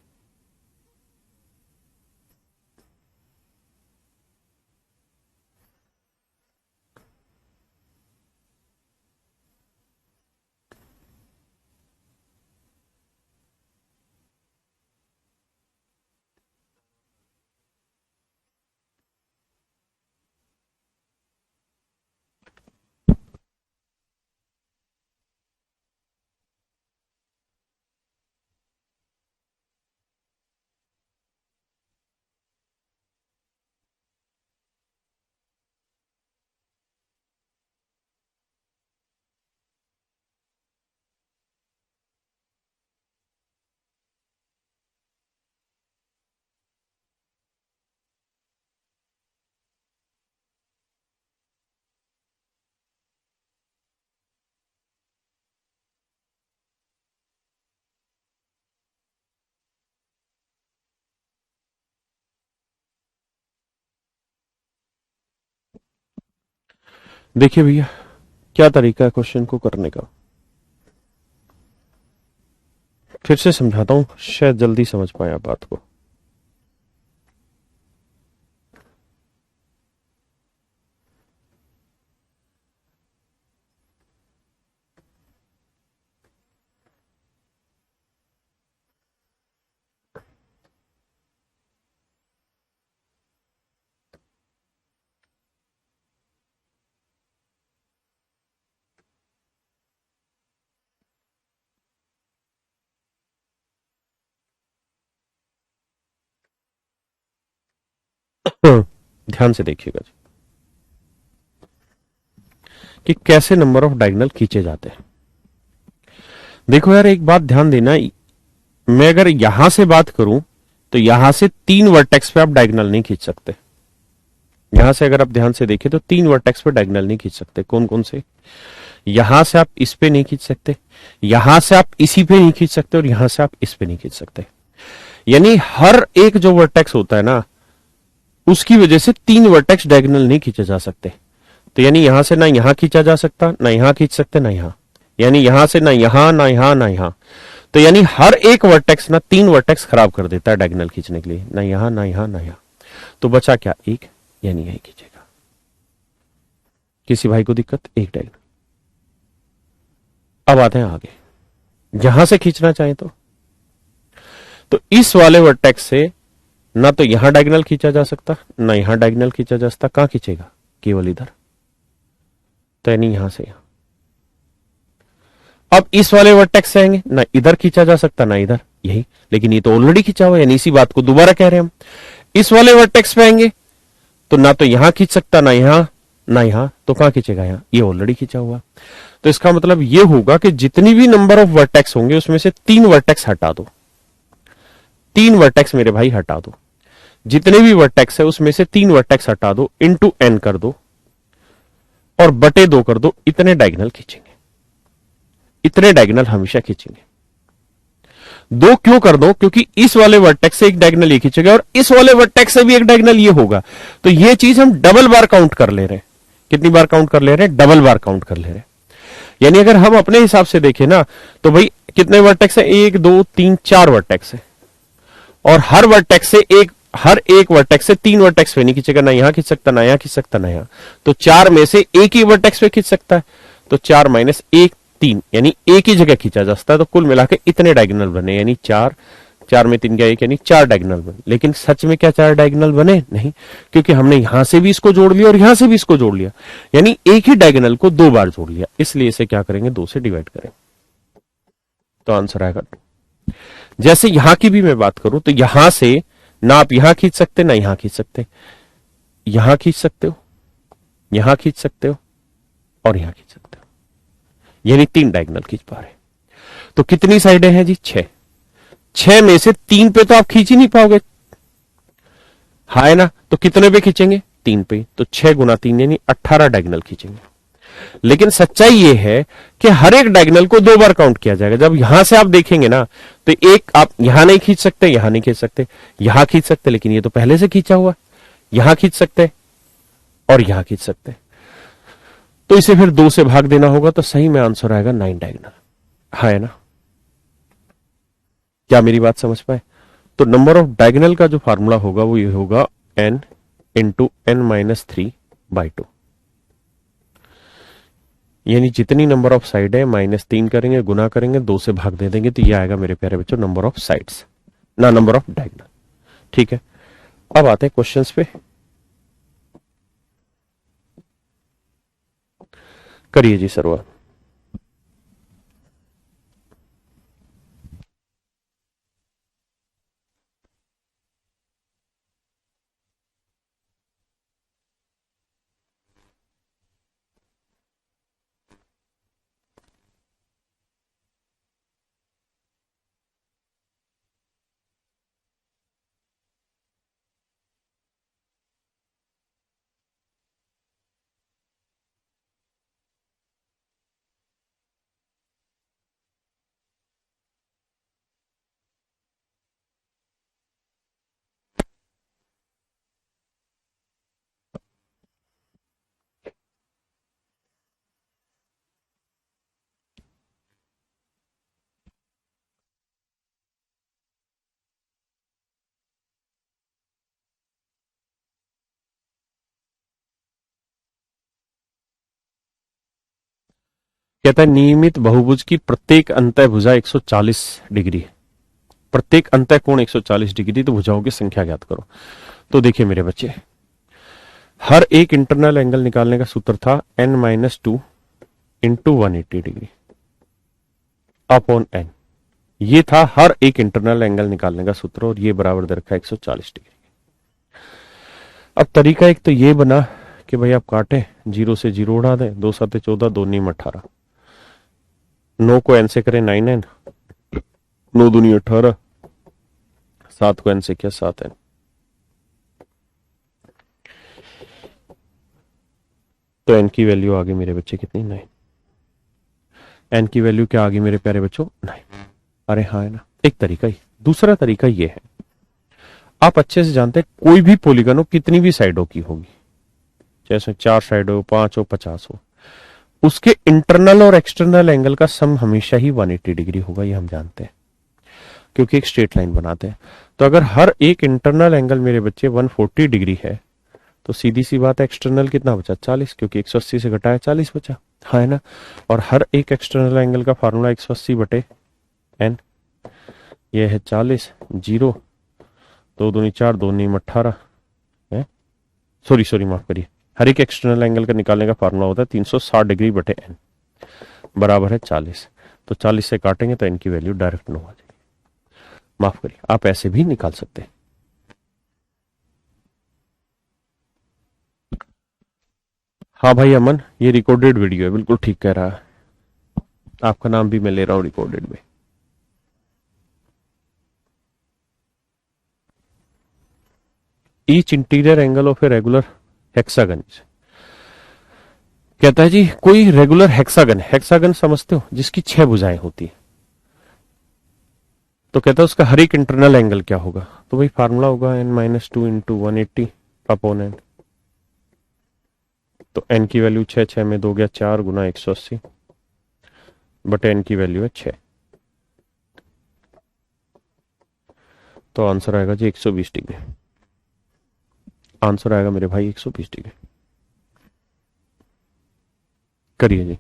देखिए भैया, क्या तरीका है क्वेश्चन को करने का। फिर से समझाता हूं, शायद जल्दी समझ पाए आप बात को। ध्यान से देखिएगा जी कि कैसे नंबर ऑफ डायगोनल खींचे जाते हैं। देखो यार, एक बात ध्यान देना, मैं अगर यहां से बात करूं तो यहां से तीन वर्टेक्स पे आप डायगोनल नहीं खींच सकते। यहां से अगर आप ध्यान से देखें तो तीन वर्टेक्स पे डायगोनल नहीं खींच सकते। कौन कौन से? यहां से आप इस पे नहीं खींच सकते, यहां से आप इसी पे नहीं खींच सकते, और यहां से आप इस पे नहीं खींच सकते। यानी हर एक जो वर्टेक्स होता है ना, उसकी वजह से तीन वर्टेक्स डायगोनल नहीं खींचे जा सकते। तो यानी यहां से ना यहां खींचा जा सकता, ना यहां खींच सकते, ना यहां। यानी यहां से ना यहां, ना यहां, ना यहां। तो यानी हर एक वर्टेक्स ना तीन वर्टेक्स खराब कर देता है डायगोनल खींचने के लिए, ना यहां, ना यहां, ना यहां। तो बचा क्या? एक, यानी यही खींचेगा। किसी भाई को दिक्कत? एक डायगोनल। अब आते हैं आगे, यहां से खींचना चाहे तो इस वाले वर्टेक्स से ना तो यहां डायगोनल खींचा जा सकता, ना यहां डायगोनल खींचा जा सकता, कहां खींचेगा, केवल इधर, तो यानी यहां से यहां। अब इस वाले वर्टेक्स से आएंगे, ना इधर खींचा जा सकता ना इधर, यही, लेकिन ये तो ऑलरेडी खींचा हुआ है, यानी इसी बात को दोबारा कह रहे हैं हम। इस वाले वर्टेक्स पे आएंगे तो ना तो यहां खींच सकता ना यहां, ना यहां, तो कहां खींचेगा, यहां, ये ऑलरेडी खींचा हुआ। तो इसका मतलब ये होगा कि जितनी भी नंबर ऑफ वर्टेक्स होंगे उसमें से 3 वर्टेक्स हटा दो, 3 वर्टेक्स मेरे भाई हटा दो, जितने भी वर्टेक्स है उसमें से 3 वर्टेक्स हटा दो, इंटू एन कर दो और बटे 2 कर दो, इतने डायगोनल खींचेंगे, इतने डायगोनल हमेशा खींचेंगे। 2 क्यों कर दो, क्योंकि इस वाले वर्टेक्स से एक डायगोनल ये खींचेगा और इस वाले वर्टेक्स से भी एक डायगोनल ये होगा, तो ये चीज हम डबल बार काउंट कर ले रहे हैं। कितनी बार काउंट कर ले रहे हैं, डबल बार काउंट कर ले रहे हैं। यानी अगर हम अपने हिसाब से देखें ना, तो भाई कितने वर्टेक्स है, 1 2 3 4 वर्टेक्स है, और हर वर्टेक्स से हर एक वर्टेक्स से 3 वर्टेक्स पे नहीं खींचेगा, ना यहां खींच सकता ना यहां खींच सकता ना यहां, तो 4 में से एक ही वर्टेक्स पे खींच सकता है, तो 4 माइनस 1 3, यानी एक ही जगह खींचा जा सकता है। तो कुल मिलाकर इतने डायगोनल बने, यानी 4 4 में 3 गया 1, यानी 4 डायगोनल बने। लेकिन सच में क्या 4 डायगोनल बने, नहीं, क्योंकि हमने यहां से भी इसको जोड़ लिया और यहां से भी इसको जोड़ लिया, यानी एक ही डायगोनल को 2 बार जोड़ लिया, इसलिए इसे क्या करेंगे, 2 से डिवाइड करेंगे, तो आंसर आएगा 2। जैसे यहां की भी मैं बात करूं तो यहां से ना आप यहां खींच सकते ना यहां खींच सकते, यहां खींच सकते हो, यहां खींच सकते हो और यहां खींच सकते हो, यानी 3 डायगोनल खींच पा रहे। तो कितनी साइडें हैं जी, 6। 6 में से 3 पे तो आप खींच ही नहीं पाओगे, हाँ है ना, तो कितने पे खींचेंगे, 3 पे, तो 6 गुना 3 यानी 18 डायगोनल खींचेंगे। लेकिन सच्चाई यह है कि हर एक डायगोनल को 2 बार काउंट किया जाएगा। जब यहां से आप देखेंगे ना, तो एक आप यहां नहीं खींच सकते, यहां नहीं खींच सकते, यहां खींच सकते, लेकिन ये तो पहले से खींचा हुआ, यहां खींच सकते और यहां खींच सकते, तो इसे फिर 2 से भाग देना होगा, तो सही में आंसर आएगा 9 डायगोनल, है ना। क्या मेरी बात समझ पाए। तो नंबर ऑफ डायगोनल का जो फार्मूला होगा वो ये होगा n इंटू एन माइनस 3/2, यानी जितनी नंबर ऑफ साइड है -3 करेंगे, गुना करेंगे, 2 से भाग दे देंगे, तो ये आएगा मेरे प्यारे बच्चों नंबर ऑफ साइड्स, ना नंबर ऑफ डायगोनल। ठीक है, अब आते हैं क्वेश्चंस पे, करिए जी शुरुआत। कहता है नियमित बहुभुज की प्रत्येक अंतः भुजा 140 डिग्री है, प्रत्येक अंतः कोण 140 डिग्री, तो भुजाओं की संख्या ज्ञात करो। तो देखिए मेरे बच्चे, हर एक इंटरनल एंगल निकालने का सूत्र था n-2 into 180 degree upon n, ये था हर एक इंटरनल एंगल निकालने का सूत्र, और ये बराबर दे रखा है 140 डिग्री। अब तरीका एक तो ये बना कि भाई आप काटें, 0 से 0 उड़ा दें, 2 7 14, 2 9 18, 9 को n से करें 9n, 9 दूनी 18, 7 को n से किया 7n, तो n की वैल्यू आ गई मेरे बच्चे कितनी, 9। n की वैल्यू क्या आ गई मेरे प्यारे बच्चों, 9। अरे हाँ है ना, एक तरीका ही। दूसरा तरीका ये है, आप अच्छे से जानते हैं कोई भी पॉलीगन हो, कितनी भी साइडों की होगी, जैसे 4 साइड हो, 5 हो, 50 हो, उसके इंटरनल और एक्सटर्नल एंगल का सम हमेशा ही 180 डिग्री होगा, ये हम जानते हैं, क्योंकि एक स्ट्रेट लाइन बनाते हैं। तो अगर हर एक इंटरनल एंगल मेरे बच्चे 140 डिग्री है, तो सीधी सी बात है एक्सटर्नल कितना बचा, 40, क्योंकि 180 से घटाया 40 बचा, हाँ है ना। और हर एक एक्सटर्नल एंगल का फार्मूला 180 बटे n, ये है 40, 0 दो दूनी 4, दो नीम 18 है। सॉरी सॉरी, माफ करिए। हर एक एक्सटर्नल एंगल का निकालने का फार्मूला होता है 360 डिग्री बटे एन बराबर है 40। तो 40 से काटेंगे तो एन की वैल्यू डायरेक्ट 9 आ जाएगी। माफ करिए, आप ऐसे भी निकाल सकते हैं। हाँ भाई अमन, ये रिकॉर्डेड वीडियो है, बिल्कुल ठीक कह रहा है। आपका नाम भी मैं ले रहा हूँ रिकॉर्डेड में। Each interior angle of a regular hexagon, कहता है जी कोई रेगुलर हेक्सागन, हेक्सागन समझते हो जिसकी 6 भुजाएं होती है, तो कहता है उसका हर एक इंटरनल एंगल क्या होगा। तो भाई फार्मूला होगा n-2 × 180 अपॉन एन। तो एन की वैल्यू 6, 6 में 2 गया 4 गुना 180 बटे एन की वैल्यू है 6। तो आंसर आएगा जी 120 डिग्री। आंसर आएगा मेरे भाई 120 डिग्री। करिए जी।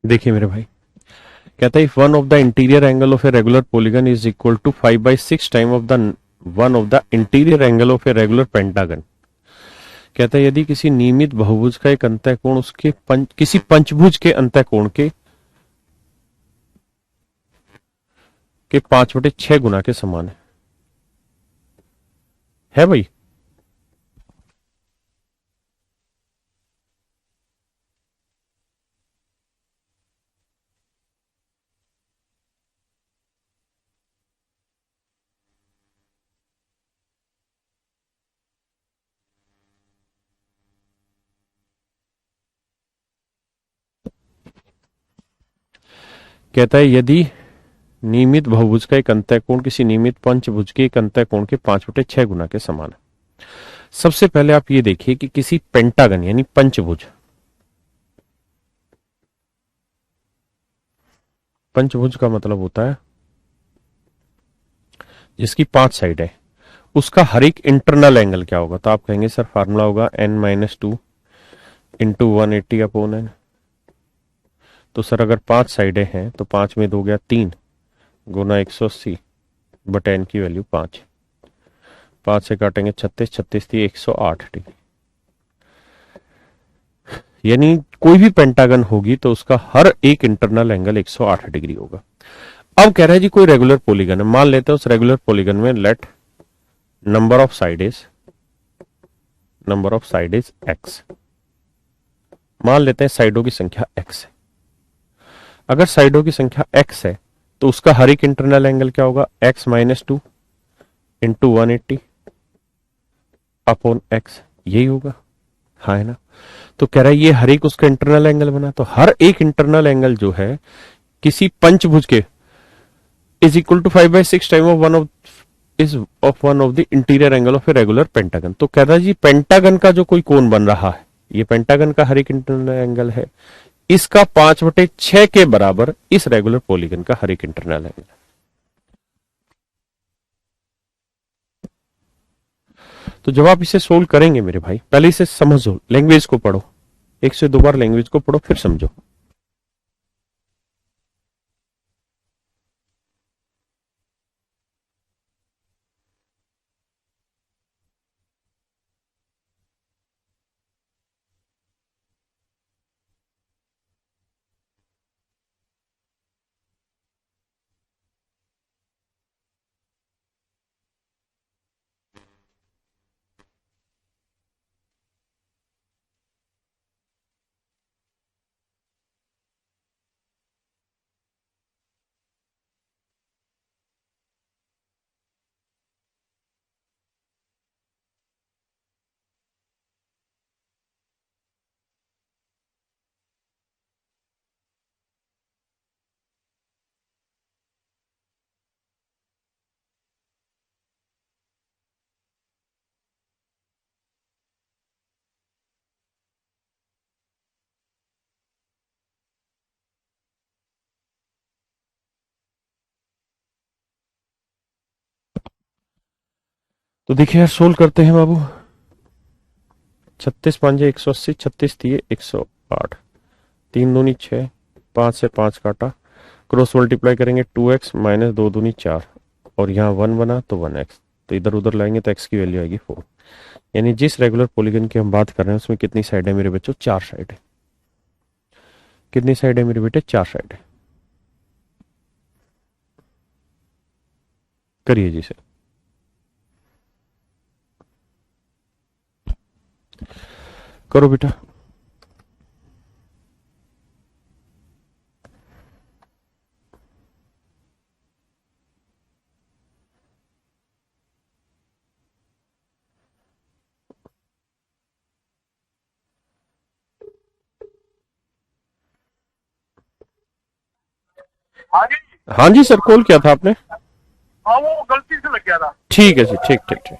देखिए मेरे भाई, कहता है if one of the interior angle of a regular polygon is equal to 5/6 time of the one of the interior angle of a regular pentagon. कहता है यदि किसी नियमित बहुभुज का एक अंतःकोण उसके किसी पंचभुज के अंतःकोण के 5/6 गुना के समान है भाई। कहता है यदि नियमित बहुभुज का एक अंतःकोण किसी नियमित पंचभुज के एक अंतःकोण के 5/6 गुना के समान है। सबसे पहले आप ये देखिए कि किसी पेंटागन यानी पंचभुज, पंचभुज का मतलब होता है जिसकी 5 साइड है, उसका हर एक इंटरनल एंगल क्या होगा। तो आप कहेंगे सर फार्मूला होगा n-2 इंटू 180 अपॉन एन। तो सर अगर 5 साइडें हैं तो 5 में 2 गया 3 गुना 180 बटे एन की वैल्यू 5। 5 से काटेंगे 36, 36 थी 108 डिग्री। यानी कोई भी पेंटागन होगी तो उसका हर एक इंटरनल एंगल 108 डिग्री होगा। अब कह रहा है जी कोई रेगुलर पॉलीगन है, मान लेते हैं उस रेगुलर पॉलीगन में let number of side is x. मान लेते हैं साइडों की संख्या एक्स है। अगर साइडों की संख्या एक्स है तो उसका हर एक इंटरनल एंगल क्या होगा, x-2 इंटू 180 अपॉन एक्स, यही होगा। हाँ है ना। तो कह रहा है ये हर एक उसका इंटरनल एंगल बना, तो हर एक इंटरनल एंगल जो है किसी पंचभुज के is equal to 5/6 time of one of the interior angle of a regular pentagon. तो कह रहा है जी पेंटागन का जो कोई कोण बन रहा है, ये पेंटागन का हर एक इंटरनल एंगल है, इसका 5/6 के बराबर इस रेगुलर पॉलीगन का हर एक इंटरनल एंगल। तो जब आप इसे सोल्व करेंगे मेरे भाई, पहले इसे समझो, लैंग्वेज को पढ़ो, एक से दो बार लैंग्वेज को पढ़ो फिर समझो। तो देखिए यार, सोल्व करते हैं बाबू। 36 5 180, 36 3 108, 3 दूनी 6, 5 से 5 काटा, क्रॉस मल्टीप्लाई करेंगे 2x माइनस 2 दूनी 4, और यहाँ 1 बना तो 1x, तो इधर उधर लाएंगे तो x की वैल्यू आएगी 4। यानी जिस रेगुलर पॉलीगन की हम बात कर रहे हैं उसमें कितनी साइड है मेरे बच्चों? 4 साइड है। कितनी साइड है मेरे बेटे? 4 साइड है। करिए जी सर। करो बेटा। हाँ जी। हाँ जी सर, कॉल किया था आपने? हाँ वो गलती से लग गया था। ठीक है जी, ठीक ठीक ठीक।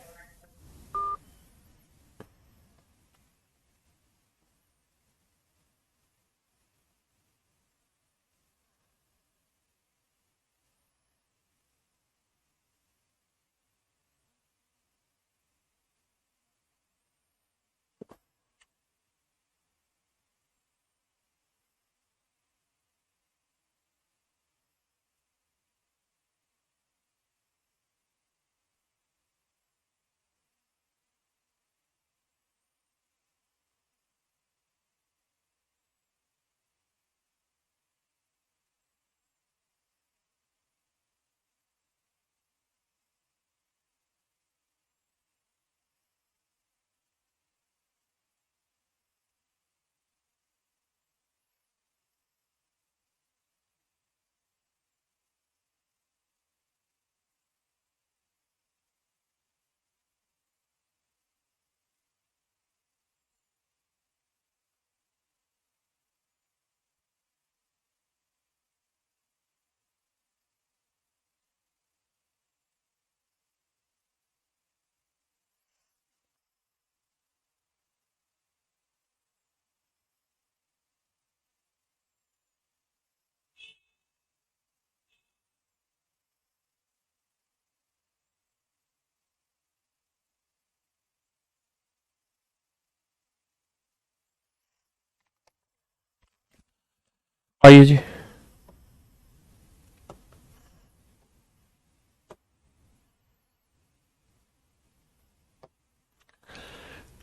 आइए जी।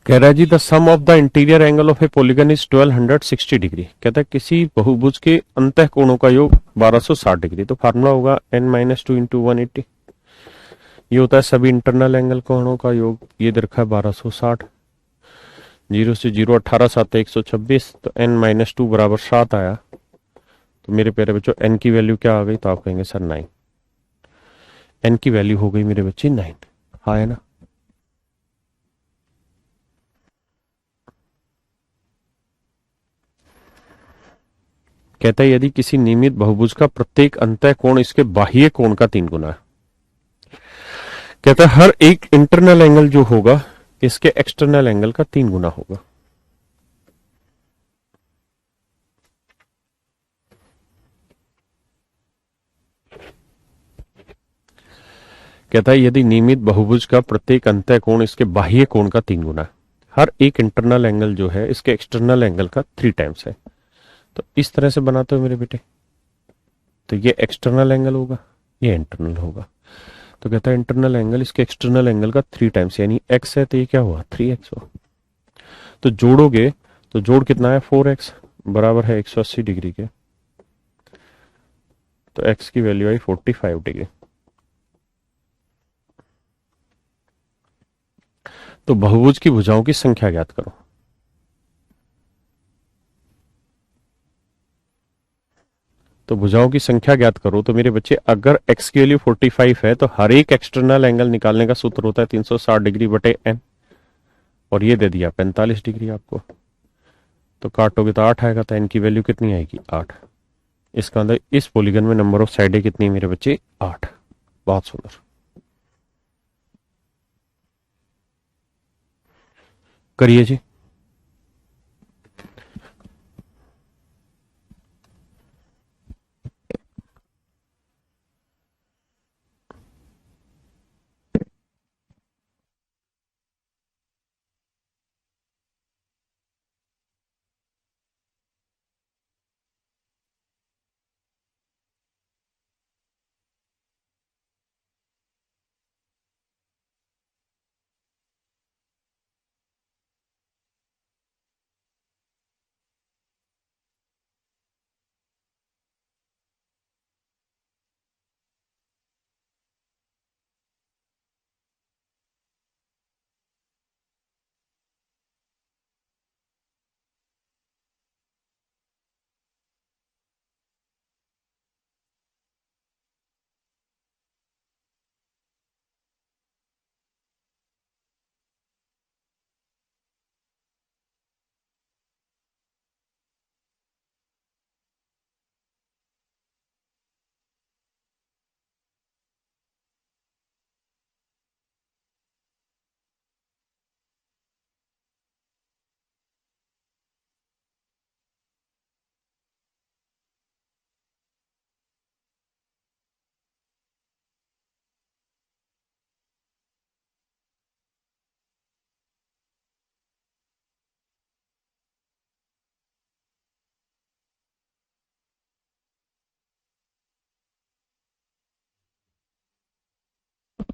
कह रहा है जी, the sum of the interior angle of a polygon is 1260 degree. कहता है किसी बहुभुज के अंतः कोणों का योग 1260 डिग्री। तो फार्मूला होगा n-2 इंटू 180। ये होता है सभी इंटरनल एंगल कोणों का योग। ये दे रखा है 1260। 0 से 0 18 7 126, तो n-2 बराबर 7 आया। तो मेरे प्यारे बच्चों n की वैल्यू क्या आ गई? तो आप कहेंगे सर 9। n की वैल्यू हो गई मेरे बच्चे 9। हाँ है ना? कहता है यदि किसी नियमित बहुभुज का प्रत्येक अंतः कोण इसके बाह्य कोण का 3 गुना है। कहता है हर एक इंटरनल एंगल जो होगा इसके एक्सटर्नल एंगल का 3 गुना होगा। कहता है यदि नियमित बहुभुज का प्रत्येक अंतः कोण इसके बाह्य कोण का 3 गुना है, हर एक इंटरनल एंगल जो है इसके एक्सटर्नल एंगल का 3 टाइम्स है। तो इस तरह से बनाते हो मेरे बेटे। तो ये एक्सटर्नल एंगल होगा, ये इंटरनल होगा। तो कहता है इंटरनल एंगल इसके एक्सटर्नल एंगल का 3 टाइम्स, यानी x है तो ये क्या हुआ? 3x हुआ। तो जोड़ोगे तो जोड़ कितना है? 4x बराबर है 180 डिग्री के। तो x की वैल्यू आई 45 डिग्री। तो बहुभुज की भुजाओं की संख्या ज्ञात करो। तो भुजाओं की संख्या ज्ञात करो। तो मेरे बच्चे अगर x की वैल्यू 45 है तो हर एक एक्सटर्नल एंगल निकालने का सूत्र होता है 360 डिग्री बटे n, और ये दे दिया 45 डिग्री आपको। तो काटोगे तो 8 आएगा। तो n की वैल्यू कितनी आएगी? 8। इसका अंदर इस पॉलीगन में नंबर ऑफ साइडें कितनी है मेरे बच्चे? 8। बहुत सुंदर। करिए जी।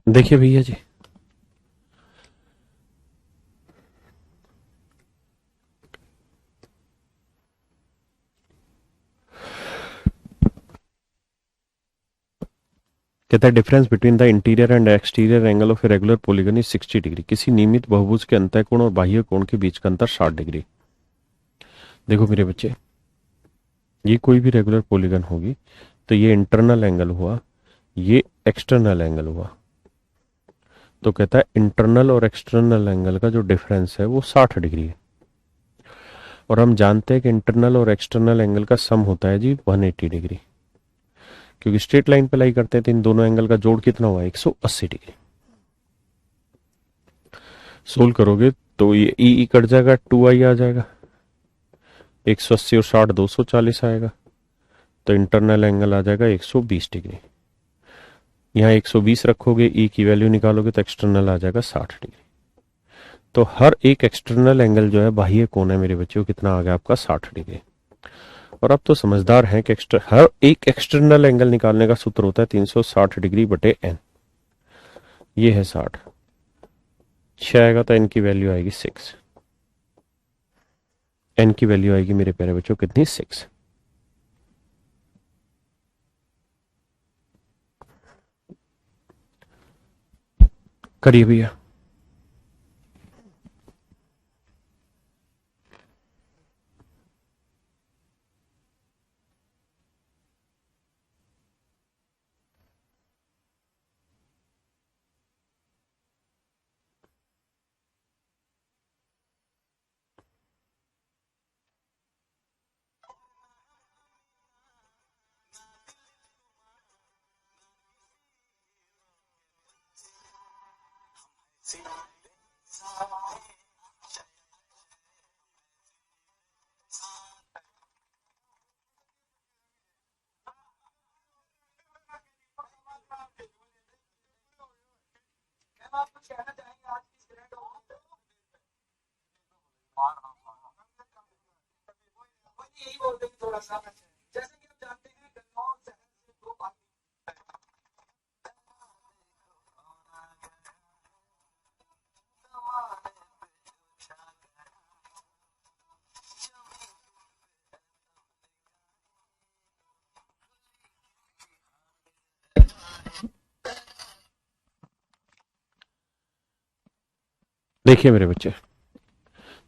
देखिए भैया जी, कहता है difference between the interior and exterior angle of a regular polygon is 60 degree. किसी नियमित बहुभुज के अंतःकोण और बाह्य कोण के बीच का अंतर 60 डिग्री। देखो मेरे बच्चे, ये कोई भी रेगुलर पॉलीगन होगी तो ये इंटरनल एंगल हुआ, ये एक्सटर्नल एंगल हुआ। तो कहता है इंटरनल और एक्सटर्नल एंगल का जो डिफरेंस है वो 60 डिग्री है। और हम जानते हैं कि इंटरनल और एक्सटर्नल एंगल का सम होता है जी 180 डिग्री, क्योंकि स्ट्रेट लाइन पे लाई करते हैं तो इन दोनों एंगल का जोड़ कितना हुआ, 180 डिग्री। सोल्व करोगे तो ये ई कट जाएगा, 2i आ जाएगा, 180 और 60 240 आएगा, तो इंटरनल एंगल आ जाएगा 120 डिग्री। यहाँ 120 रखोगे, ई की वैल्यू निकालोगे तो एक्सटर्नल आ जाएगा 60 डिग्री। तो हर एक एक्सटर्नल एंगल जो है बाह्य कोण है मेरे बच्चों, कितना आ गया आपका 60 डिग्री। और अब तो समझदार हैं कि हर एक एक्सटर्नल एंगल निकालने का सूत्र होता है 360 डिग्री बटे एन। ये है 60, 6 आएगा तो एन की वैल्यू आएगी 6। एन की वैल्यू आएगी मेरे प्यारे बच्चों कितनी, 6। करिए भैया। आप कुछ कहना चाहेंगे आज की स्टूडेंट यही बोलते हैं थोड़ा सा, जैसे कि हम जानते हैं गन्नौर शहर से दो भाग। देखिए मेरे बच्चे,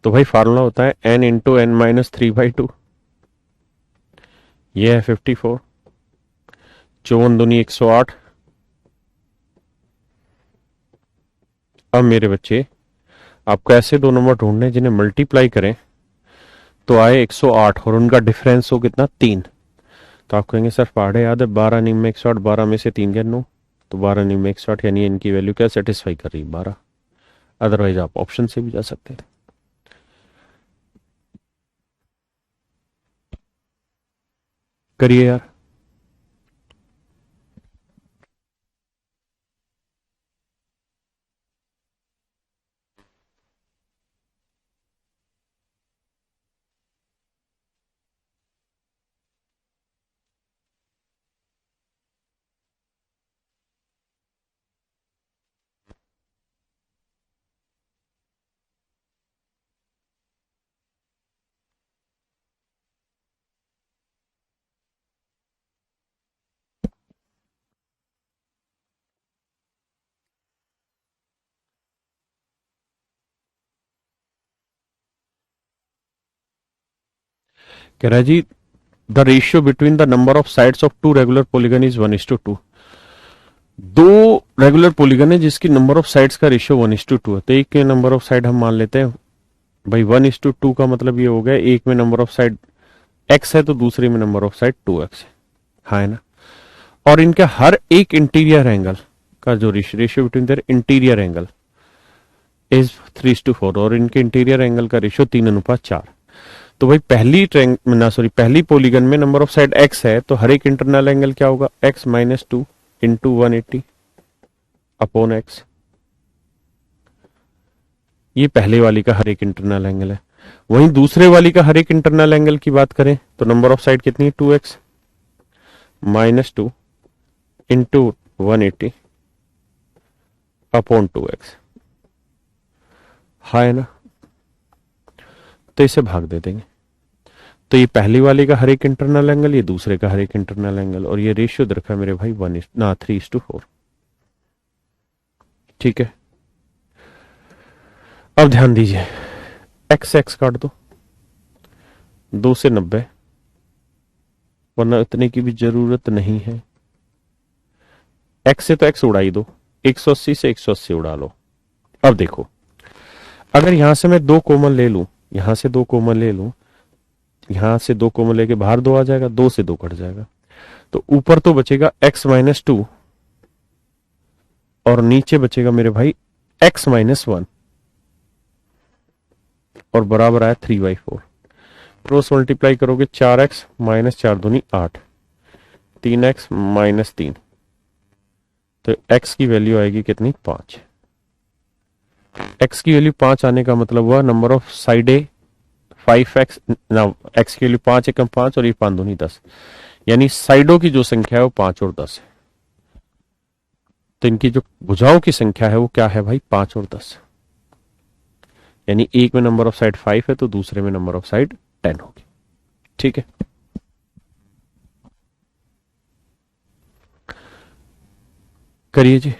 तो भाई फार्मूला होता है n इंटू एन माइनस 3/2। ये है 54, 54 दूनी 108। अब मेरे बच्चे, आपको ऐसे दो नंबर ढूंढने जिन्हें मल्टीप्लाई करें तो आए 108 और उनका डिफरेंस हो कितना, 3। तो आप कहेंगे सर पहाड़े याद है, 12 नीम में 108, 12 में से 3 गया 9, तो 12 नीम में 108, यानी इनकी वैल्यू क्या सेटिस्फाई कर रही है, 12। अदरवाइज आप ऑप्शन से भी जा सकते थे। करिए यार। कह रहा है जी, the ratio between the number of sides of two regular polygon is 1:2। दो रेगुलर पॉलीगन है जिसकी नंबर ऑफ साइड्स का रेशियो 1:2 है। तो एक के नंबर ऑफ साइड हम मान लेते हैं भाई 1:2 का मतलब ये हो गया, एक में नंबर ऑफ साइड x है तो दूसरे में नंबर ऑफ साइड 2x है, हाँ है ना। और इनके हर एक इंटीरियर एंगल का जो ratio between their interior angle is 3:4, और इनके इंटीरियर एंगल का रेशियो 3:4। तो भाई पहली पॉलीगन में नंबर ऑफ साइड x है तो हर एक इंटरनल एंगल क्या होगा, x minus 2 into 180 upon x। ये पहले वाली का हर एक इंटरनल एंगल है। वहीं दूसरे वाली का हर एक इंटरनल एंगल की बात करें तो नंबर ऑफ साइड कितनी है, 2x minus 2 into 180 upon 2x, हाँ है ना। तो इसे भाग दे देंगे, तो ये पहली वाले का हर एक इंटरनल एंगल, ये दूसरे का हर एक इंटरनल एंगल, और ये रेशियो दे रखा है मेरे भाई 3:4। ठीक है, अब ध्यान दीजिए, एक्स एक्स काट दो, 2 से 90, वरना इतने की भी जरूरत नहीं है। एक्स से तो एक्स उड़ा ही दो, 180 से 180 उड़ा लो। अब देखो, अगर यहां से मैं 2 कॉमन ले लूं, यहां से 2 कॉमन ले लूं, यहां से 2 कॉमन लेके बाहर 2 आ जाएगा, 2 से 2 कट जाएगा, तो ऊपर तो बचेगा x-2, और नीचे बचेगा मेरे भाई x-1, और बराबर आया 3/4। क्रॉस मल्टीप्लाई करोगे, 4x माइनस 4 दूनी 8, 3x-3, तो x की वैल्यू आएगी कितनी, 5। x की वैल्यू 5 आने का मतलब हुआ नंबर ऑफ साइडे 5x, ना x की वैल्यू 5 एकम 5 और ये 5 दूनी 10, यानी साइडों की जो संख्या है वो 5 और 10 है। तो इनकी जो भुजाओं की संख्या है वो क्या है भाई, 5 और 10, यानी एक में नंबर ऑफ साइड 5 है तो दूसरे में नंबर ऑफ साइड 10 होगी। ठीक है, करिए जी।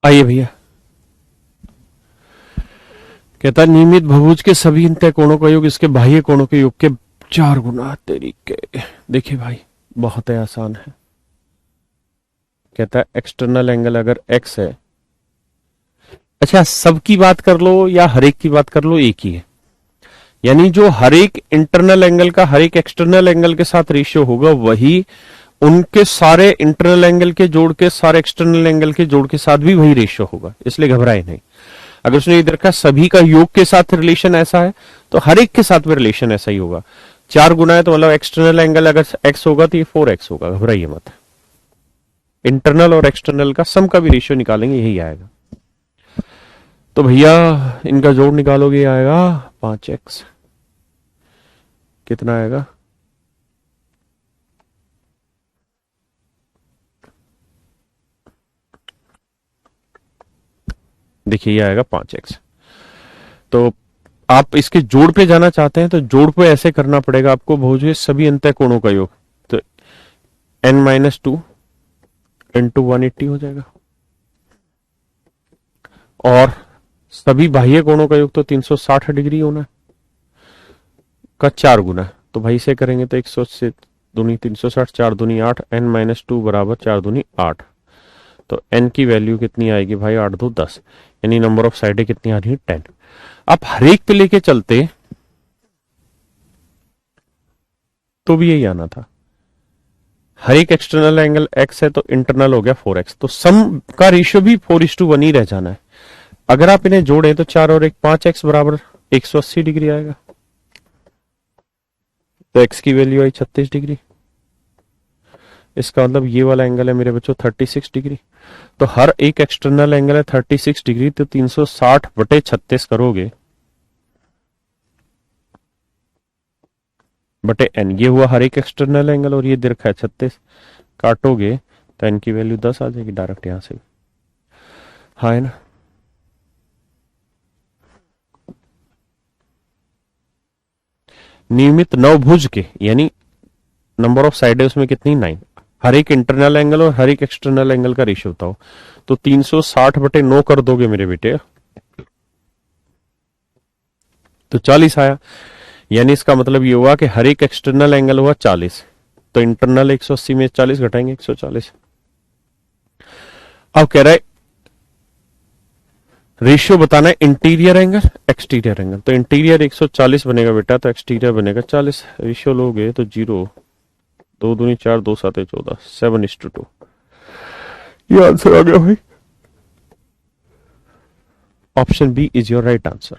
आइए भैया, कहता है नियमित बहुभुज के सभी इंतः कोणों का योग इसके बाह्य कोणों के योग के 4 गुना तरीके। देखिए भाई, बहुत ही आसान है। कहता है एक्सटर्नल एंगल अगर x है, अच्छा सबकी बात कर लो या हर एक की बात कर लो, एक ही है, यानी जो हर एक इंटरनल एंगल का हर एक एक्सटर्नल एंगल के साथ रेशियो होगा वही उनके सारे इंटरनल एंगल के जोड़ के सारे एक्सटर्नल एंगल के जोड़ के साथ भी वही रेशियो होगा, इसलिए घबराए नहीं। अगर उसने इधर का सभी का योग के साथ रिलेशन ऐसा है तो हर एक के साथ में रिलेशन ऐसा ही होगा। 4 गुना है तो मतलब एक्सटर्नल एंगल अगर x होगा तो ये 4x होगा, घबराइए मत। इंटरनल और एक्सटर्नल का सम का भी रेशियो निकालेंगे, यही आएगा। तो भैया इनका जोड़ निकालोगे, आएगा 5x, कितना आएगा, देखिए ये आएगा 5x। तो आप इसके जोड़ पे जाना चाहते हैं तो जोड़ पे ऐसे करना पड़ेगा आपको, भोजिए सभी अंतः कोणों का योग, तो n-2 इंटू 180 हो जाएगा, और सभी बाह्य कोणों का योग तो 360 डिग्री होना है का 4 गुना। तो भाई से करेंगे तो 100 से दूनी 360, 4 दूनी 8, n-2 बराबर 4 दूनी 8। तो n की वैल्यू कितनी आएगी भाई, 8 2 10, यानी नंबर ऑफ साइडें कितनी आ रही है 10। आप हर एक पे लेके चलते तो भी यही आना था। हर एक एक्सटर्नल एंगल x है तो इंटरनल हो गया 4x, तो सम का रेशियो भी 4:1 ही रह जाना है। अगर आप इन्हें जोड़ें तो 4 और 1 5x बराबर 180 डिग्री आएगा, तो x की वैल्यू आई 36 डिग्री। इसका मतलब ये वाला एंगल है मेरे बच्चों 36 डिग्री। तो हर एक एक्सटर्नल एंगल है 36 डिग्री, तो 360/36 करोगे बटे n, ये हुआ हर एक एक्सटर्नल एंगल, और ये दे रखा है 36, काटोगे तो n की वैल्यू 10 आ जाएगी डायरेक्ट यहां से। हाँ है ना। नियमित नवभुज के यानी नंबर ऑफ साइड है उसमें कितनी 9, हर एक इंटरनल एंगल और हर एक एक्सटर्नल एंगल का रेशियो बताओ, तो 360/9 कर दोगे मेरे बेटे तो 40 आया। यानी इसका मतलब ये हुआ कि हर एक एक्सटर्नल एंगल हुआ 40, तो इंटरनल 180 में 40 घटाएंगे 140। अब कह रहा है रेशियो बताना है इंटीरियर एंगल एक्सटीरियर एंगल, तो इंटीरियर 140 बनेगा बेटा, तो एक्सटीरियर बनेगा 40। रेशियो लोगे तो 0 2 दूनी 4 2 7 14 7:2। ये आंसर आ गया भाई, option B is your right answer.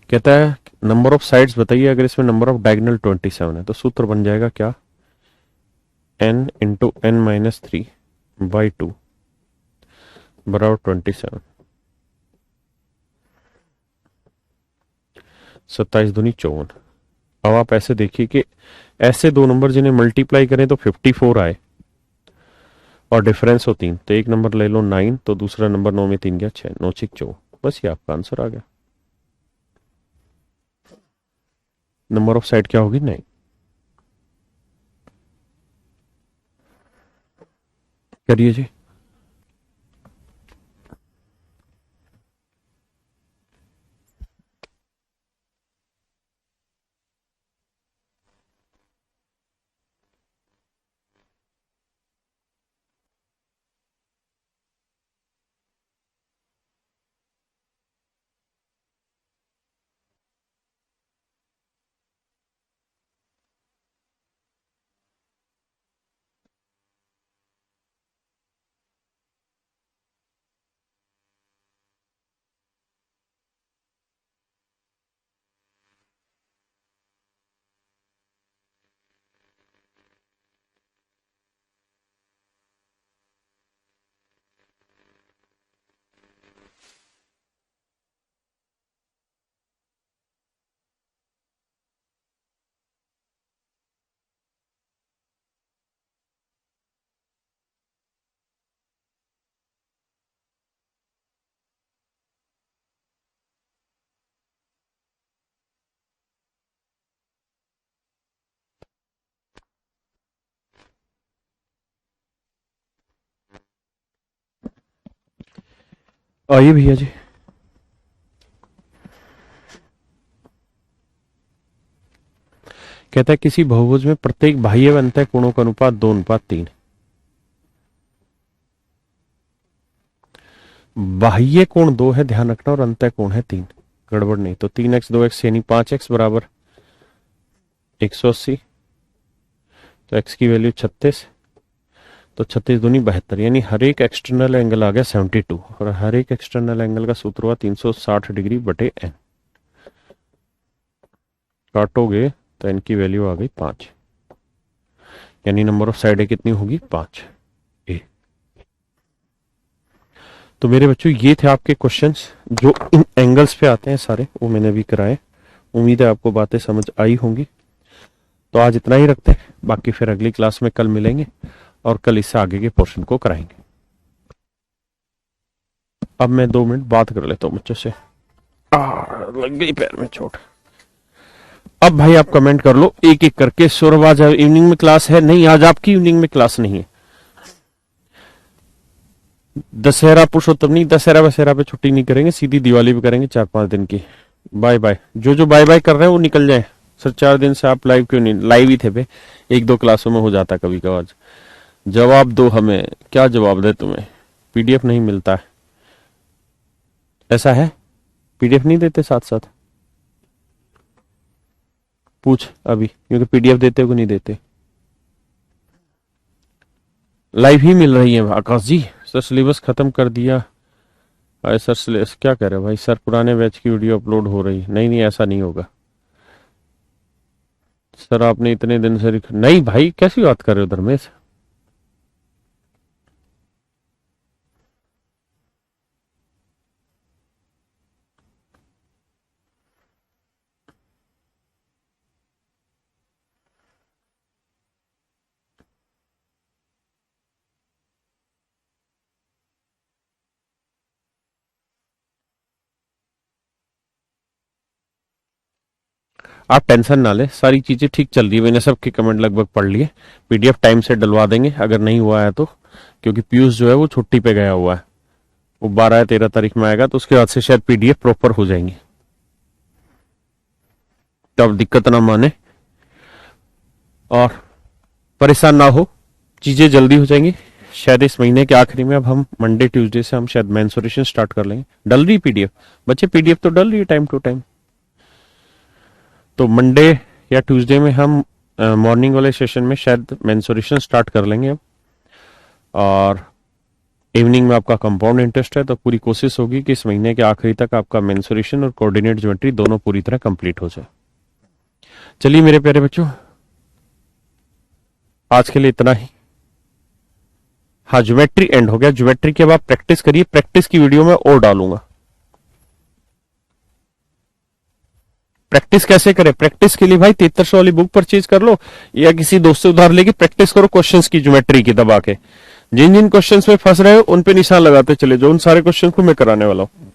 कहता है नंबर ऑफ साइड्स बताइए, अगर इसमें नंबर ऑफ डायगोनल 27 है तो सूत्र बन जाएगा क्या, n इंटू n-3/2 बराबर 27। 27 दूनी 54। अब आप ऐसे देखिए कि ऐसे दो नंबर जिन्हें मल्टीप्लाई करें तो 54 आए और डिफरेंस हो 3, तो एक नंबर ले लो 9, तो दूसरा नंबर 9 में 3 गया 6, 9 6 4, बस ये आपका आंसर आ गया। नंबर ऑफ साइड क्या होगी 9। करिए जी। आइए भैया जी। कहता है किसी बहुभुज में प्रत्येक बाह्य व अंतः कोणों का अनुपात 2:3। बाह्य कोण 2 है ध्यान रखना, और अंतः कोण है 3, गड़बड़ नहीं। तो 3x 2x यानी 5x बराबर 180, तो x की वैल्यू 36, तो 36 दूनी 72, यानी हर एक एक्सटर्नल एंगल आ गया 72, और हर एक एक्सटर्नल एंगल का सूत्र हुआ 360 डिग्री बटे n। काटोगे तो n की वैल्यू आ गई 5, यानी नंबर ऑफ साइडें कितनी होगी 5 ए। तो मेरे बच्चों ये थे आपके क्वेश्चंस जो इन एंगल्स पे आते हैं सारे, वो मैंने भी कराए। उम्मीद है आपको बातें समझ आई होंगी। तो आज इतना ही रखते हैं, बाकी फिर अगली क्लास में कल मिलेंगे। और कल इससे आगे के पोर्शन को कराएंगे। अब मैं 2 मिनट बात कर लेता हूं बच्चों से। लग गई पैर में चोट। अब भाई आप कमेंट कर लो एक एक करके। सौरभ आज इवनिंग में क्लास है? नहीं, आज आपकी इवनिंग में क्लास नहीं है। दशहरा पुरुषोत्तम नहीं, दशहरा वशहरा पे छुट्टी नहीं करेंगे, सीधी दिवाली पे करेंगे 4-5 दिन की। Bye bye. जो बाय बाय कर रहे हैं वो निकल जाए। सर 4 दिन से आप लाइव क्यों नहीं? लाइव ही थे बे, 1-2 क्लासों में हो जाता कभी कभार। जवाब दो हमें। क्या जवाब दे तुम्हें? पीडीएफ नहीं मिलता है, ऐसा है? पीडीएफ नहीं देते साथ साथ? पूछ अभी, क्योंकि पीडीएफ देते हो कि नहीं देते? लाइव ही मिल रही है आकाश जी। सर सिलेबस खत्म कर दिया। अरे सर सिलेबस क्या कह रहे हो भाई? सर पुराने बैच की वीडियो अपलोड हो रही है। नहीं नहीं, ऐसा नहीं होगा सर। आपने इतने दिन से नहीं भाई, कैसी बात कर रहे हो धर्मेश? आप टेंशन ना ले, सारी चीजें ठीक चल रही है। मैंने सबके कमेंट लगभग पढ़ लिए। पीडीएफ टाइम से डलवा देंगे अगर नहीं हुआ है तो, क्योंकि पीयूष जो है वो छुट्टी पे गया हुआ है। वो 12 या 13 तारीख में आएगा, तो उसके बाद से शायद पीडीएफ प्रॉपर हो जाएंगे। तब दिक्कत ना माने और परेशान ना हो, चीजें जल्दी हो जाएंगी। शायद इस महीने के आखिरी में, अब हम मंडे ट्यूसडे से हम शायद मेंसुरेशन स्टार्ट कर लेंगे। डल रही पीडीएफ बच्चे, पीडीएफ तो डल रही है टाइम टू टाइम। तो मंडे या ट्यूसडे में हम मॉर्निंग वाले सेशन में शायद मेंसुरेशन स्टार्ट कर लेंगे अब। और इवनिंग में आपका कंपाउंड इंटरेस्ट है, तो पूरी कोशिश होगी कि इस महीने के आखिरी तक आपका मेंसुरेशन और कोऑर्डिनेट ज्योमेट्री दोनों पूरी तरह कंप्लीट हो जाए। चलिए मेरे प्यारे बच्चों, आज के लिए इतना ही। हाँ, ज्योमेट्री एंड हो गया। ज्योमेट्री के बाद प्रैक्टिस करिए। प्रैक्टिस की वीडियो में और डालूंगा। प्रैक्टिस कैसे करें? प्रैक्टिस के लिए भाई 7300 वाली बुक परचेज कर लो, या किसी दोस्त से उधार लेके प्रैक्टिस करो क्वेश्चंस की, ज्योमेट्री की दबा के। जिन जिन क्वेश्चंस में फंस रहे हो उन पे निशान लगाते चले जाओ। उन सारे क्वेश्चंस को मैं कराने वाला हूं।